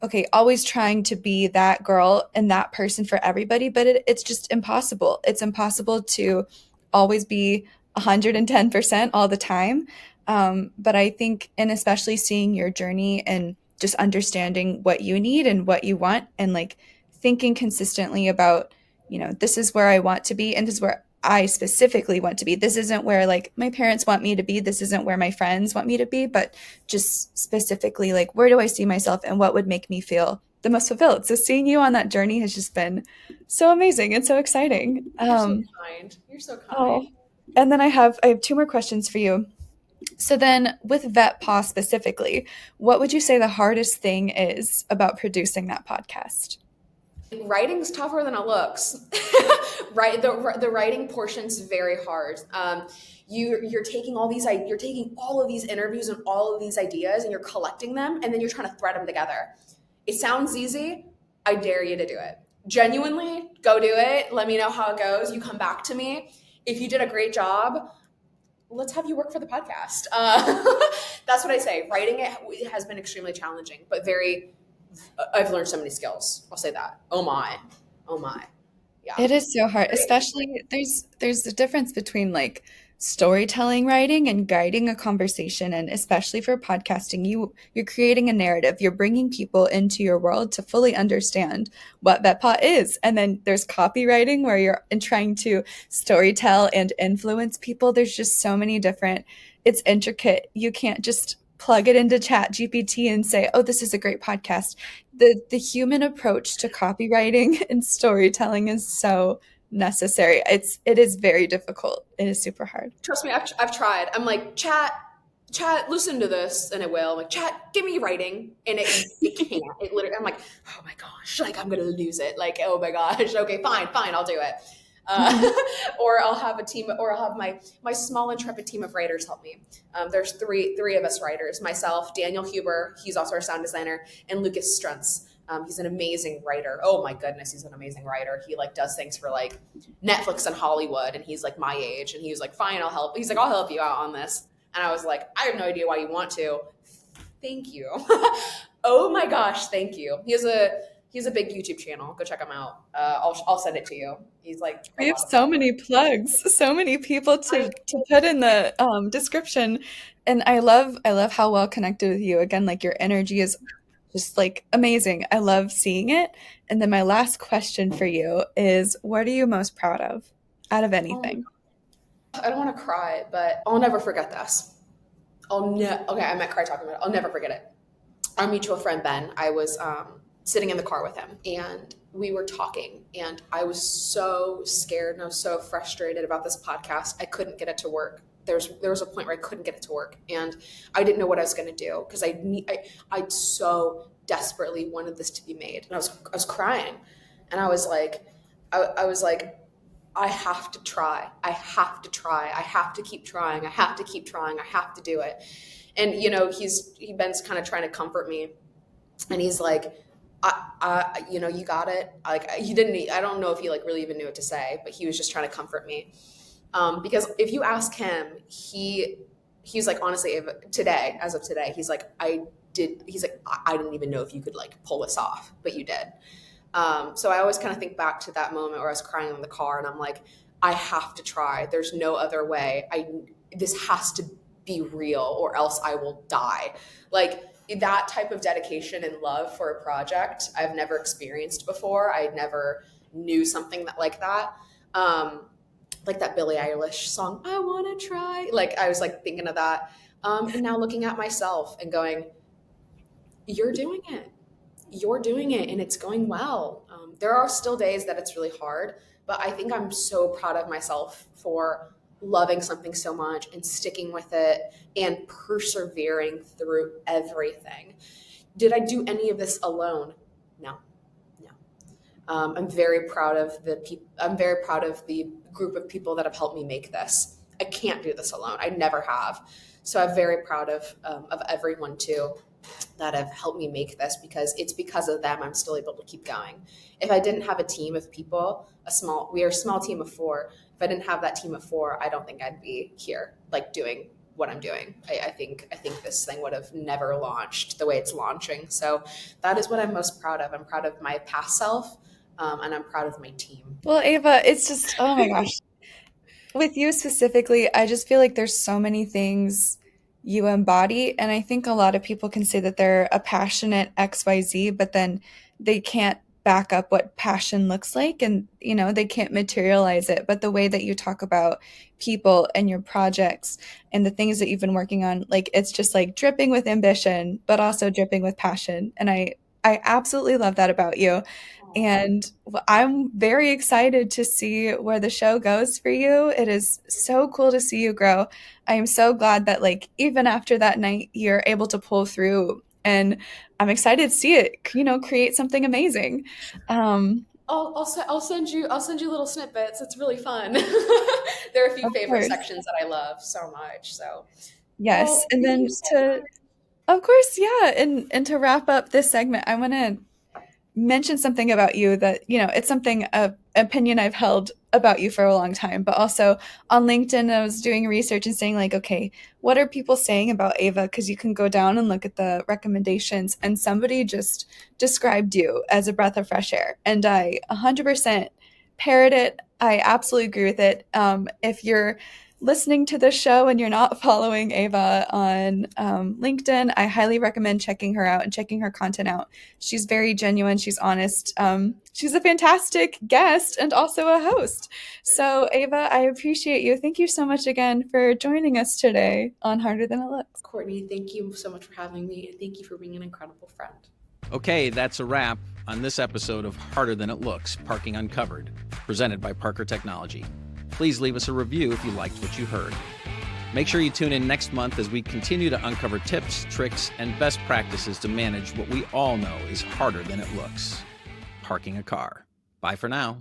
okay, always trying to be that girl and that person for everybody, but it's just impossible. It's impossible to always be 110% all the time. But I think, and especially seeing your journey and just understanding what you need and what you want and thinking consistently about, this is where I want to be and this is where I specifically want to be. This isn't where my parents want me to be. This isn't where my friends want me to be, but just specifically where do I see myself and what would make me feel the most fulfilled. So seeing you on that journey has just been so amazing and so exciting. You're so kind. You're so kind. Oh, and then I have 2 more questions for you. So then with VETPAW specifically, what would you say the hardest thing is about producing that podcast? Writing's tougher than it looks. Right, the writing portion's very hard. You're taking all of these interviews and all of these ideas and you're collecting them and then you're trying to thread them together. It sounds easy. I dare you to do it. Genuinely, go do it. Let me know how it goes. You come back to me. If you did a great job, let's have you work for the podcast. That's what I say. Writing it has been extremely challenging, but I've learned so many skills. I'll say that. Oh my. Yeah. It is so hard, especially there's a difference between storytelling writing and guiding a conversation. And especially for podcasting, you're creating a narrative. You're bringing people into your world to fully understand what VETPAW is. And then there's copywriting where you're trying to storytell and influence people. There's just so many different, it's intricate. You can't just plug it into ChatGPT and say, oh, this is a great podcast. The human approach to copywriting and storytelling is so necessary. It is very difficult. It is super hard. Trust me, I've tried. I'm like, chat, listen to this, and it will. I'm like, chat, give me writing, and it can't. It literally, I'm like, oh my gosh, I'm gonna lose it. Oh my gosh, okay, fine, I'll do it. Or I'll have a team, or I'll have my small intrepid team of writers help me. There's three of us writers: myself, Daniel Huber, he's also our sound designer, and Lucas Struntz. He's an amazing writer. Oh my goodness, he's an amazing writer. He does things for Netflix and Hollywood, and he's my age, and he was like, fine, I'll help. He's like, I'll help you out on this. And I was like, I have no idea why you want to. Thank you. Oh my gosh, thank you. He has a big YouTube channel. Go check him out. I'll send it to you. He's we have so many plugs, so many people to put in the description. And I love how well connected with you. Again, your energy is just like amazing. I love seeing it. And then my last question for you is, what are you most proud of out of anything? I don't want to cry, but I'll never forget this. Okay, I might cry talking about it. I'll never forget it. Our mutual friend, Ben, I was sitting in the car with him and we were talking and I was so scared and I was so frustrated about this podcast. I couldn't get it to work. There was a point where I couldn't get it to work and I didn't know what I was going to do because I so desperately wanted this to be made. And I was crying and I was like, I have to try. I have to try. I have to keep trying. I have to keep trying. I have to do it. And, Ben's kind of trying to comfort me. And he's like, you got it. Like I don't know if he like really even knew what to say, but he was just trying to comfort me. Because if you ask him, he's like, honestly, as of today, he's like, I didn't even know if you could like pull this off, but you did. So I always kind of think back to that moment where I was crying in the car and I'm like, I have to try. There's no other way. This has to be real or else I will die. Like that type of dedication and love for a project I've never experienced before. I never knew something like that. Like that Billie Eilish song, I want to try. Like I was like thinking of that. And now looking at myself and going, you're doing it and it's going well. There are still days that it's really hard, but I think I'm so proud of myself for loving something so much and sticking with it and persevering through everything. Did I do any of this alone? No. I'm very proud of the group of people that have helped me make this. I can't do this alone. I never have. So I'm very proud of everyone too that have helped me make this, because it's because of them I'm still able to keep going. If I didn't have a team of people, we are a small team of 4. If I didn't have that team of 4, I don't think I'd be here like doing what I'm doing. I think this thing would have never launched the way it's launching. So that is what I'm most proud of. I'm proud of my past self, and I'm proud of my team. Well, Ava, it's just, oh my gosh. With you specifically, I just feel like there's so many things you embody. And I think a lot of people can say that they're a passionate XYZ, but then they can't back up what passion looks like, and they can't materialize it. But the way that you talk about people and your projects and the things that you've been working on, like it's just like dripping with ambition, but also dripping with passion. And I absolutely love that about you. And I'm very excited to see where the show goes for you. It is so cool to see you grow. I am so glad that like even after that night, you're able to pull through, and I'm excited to see it, create something amazing. I'll send you little snippets. It's really fun. There are a few favorite sections that I love so much. So yes, and then of course, yeah, and to wrap up this segment, I want to mention something about you that, it's something, opinion I've held about you for a long time, but also on LinkedIn, I was doing research and saying like, okay, what are people saying about Ava? Because you can go down and look at the recommendations, and somebody just described you as a breath of fresh air. And I 100% parrot it. I absolutely agree with it. If you're listening to this show and you're not following Ava on LinkedIn, I highly recommend checking her out and checking her content out. She's very genuine. She's honest. She's a fantastic guest and also a host. So Ava, I appreciate you. Thank you so much again for joining us today on Harder Than It Looks. Courtney, thank you so much for having me, and thank you for being an incredible friend. Okay, that's a wrap on this episode of Harder Than It Looks, Parking Uncovered, presented by Parker Technology. Please leave us a review if you liked what you heard. Make sure you tune in next month as we continue to uncover tips, tricks, and best practices to manage what we all know is harder than it looks: parking a car. Bye for now.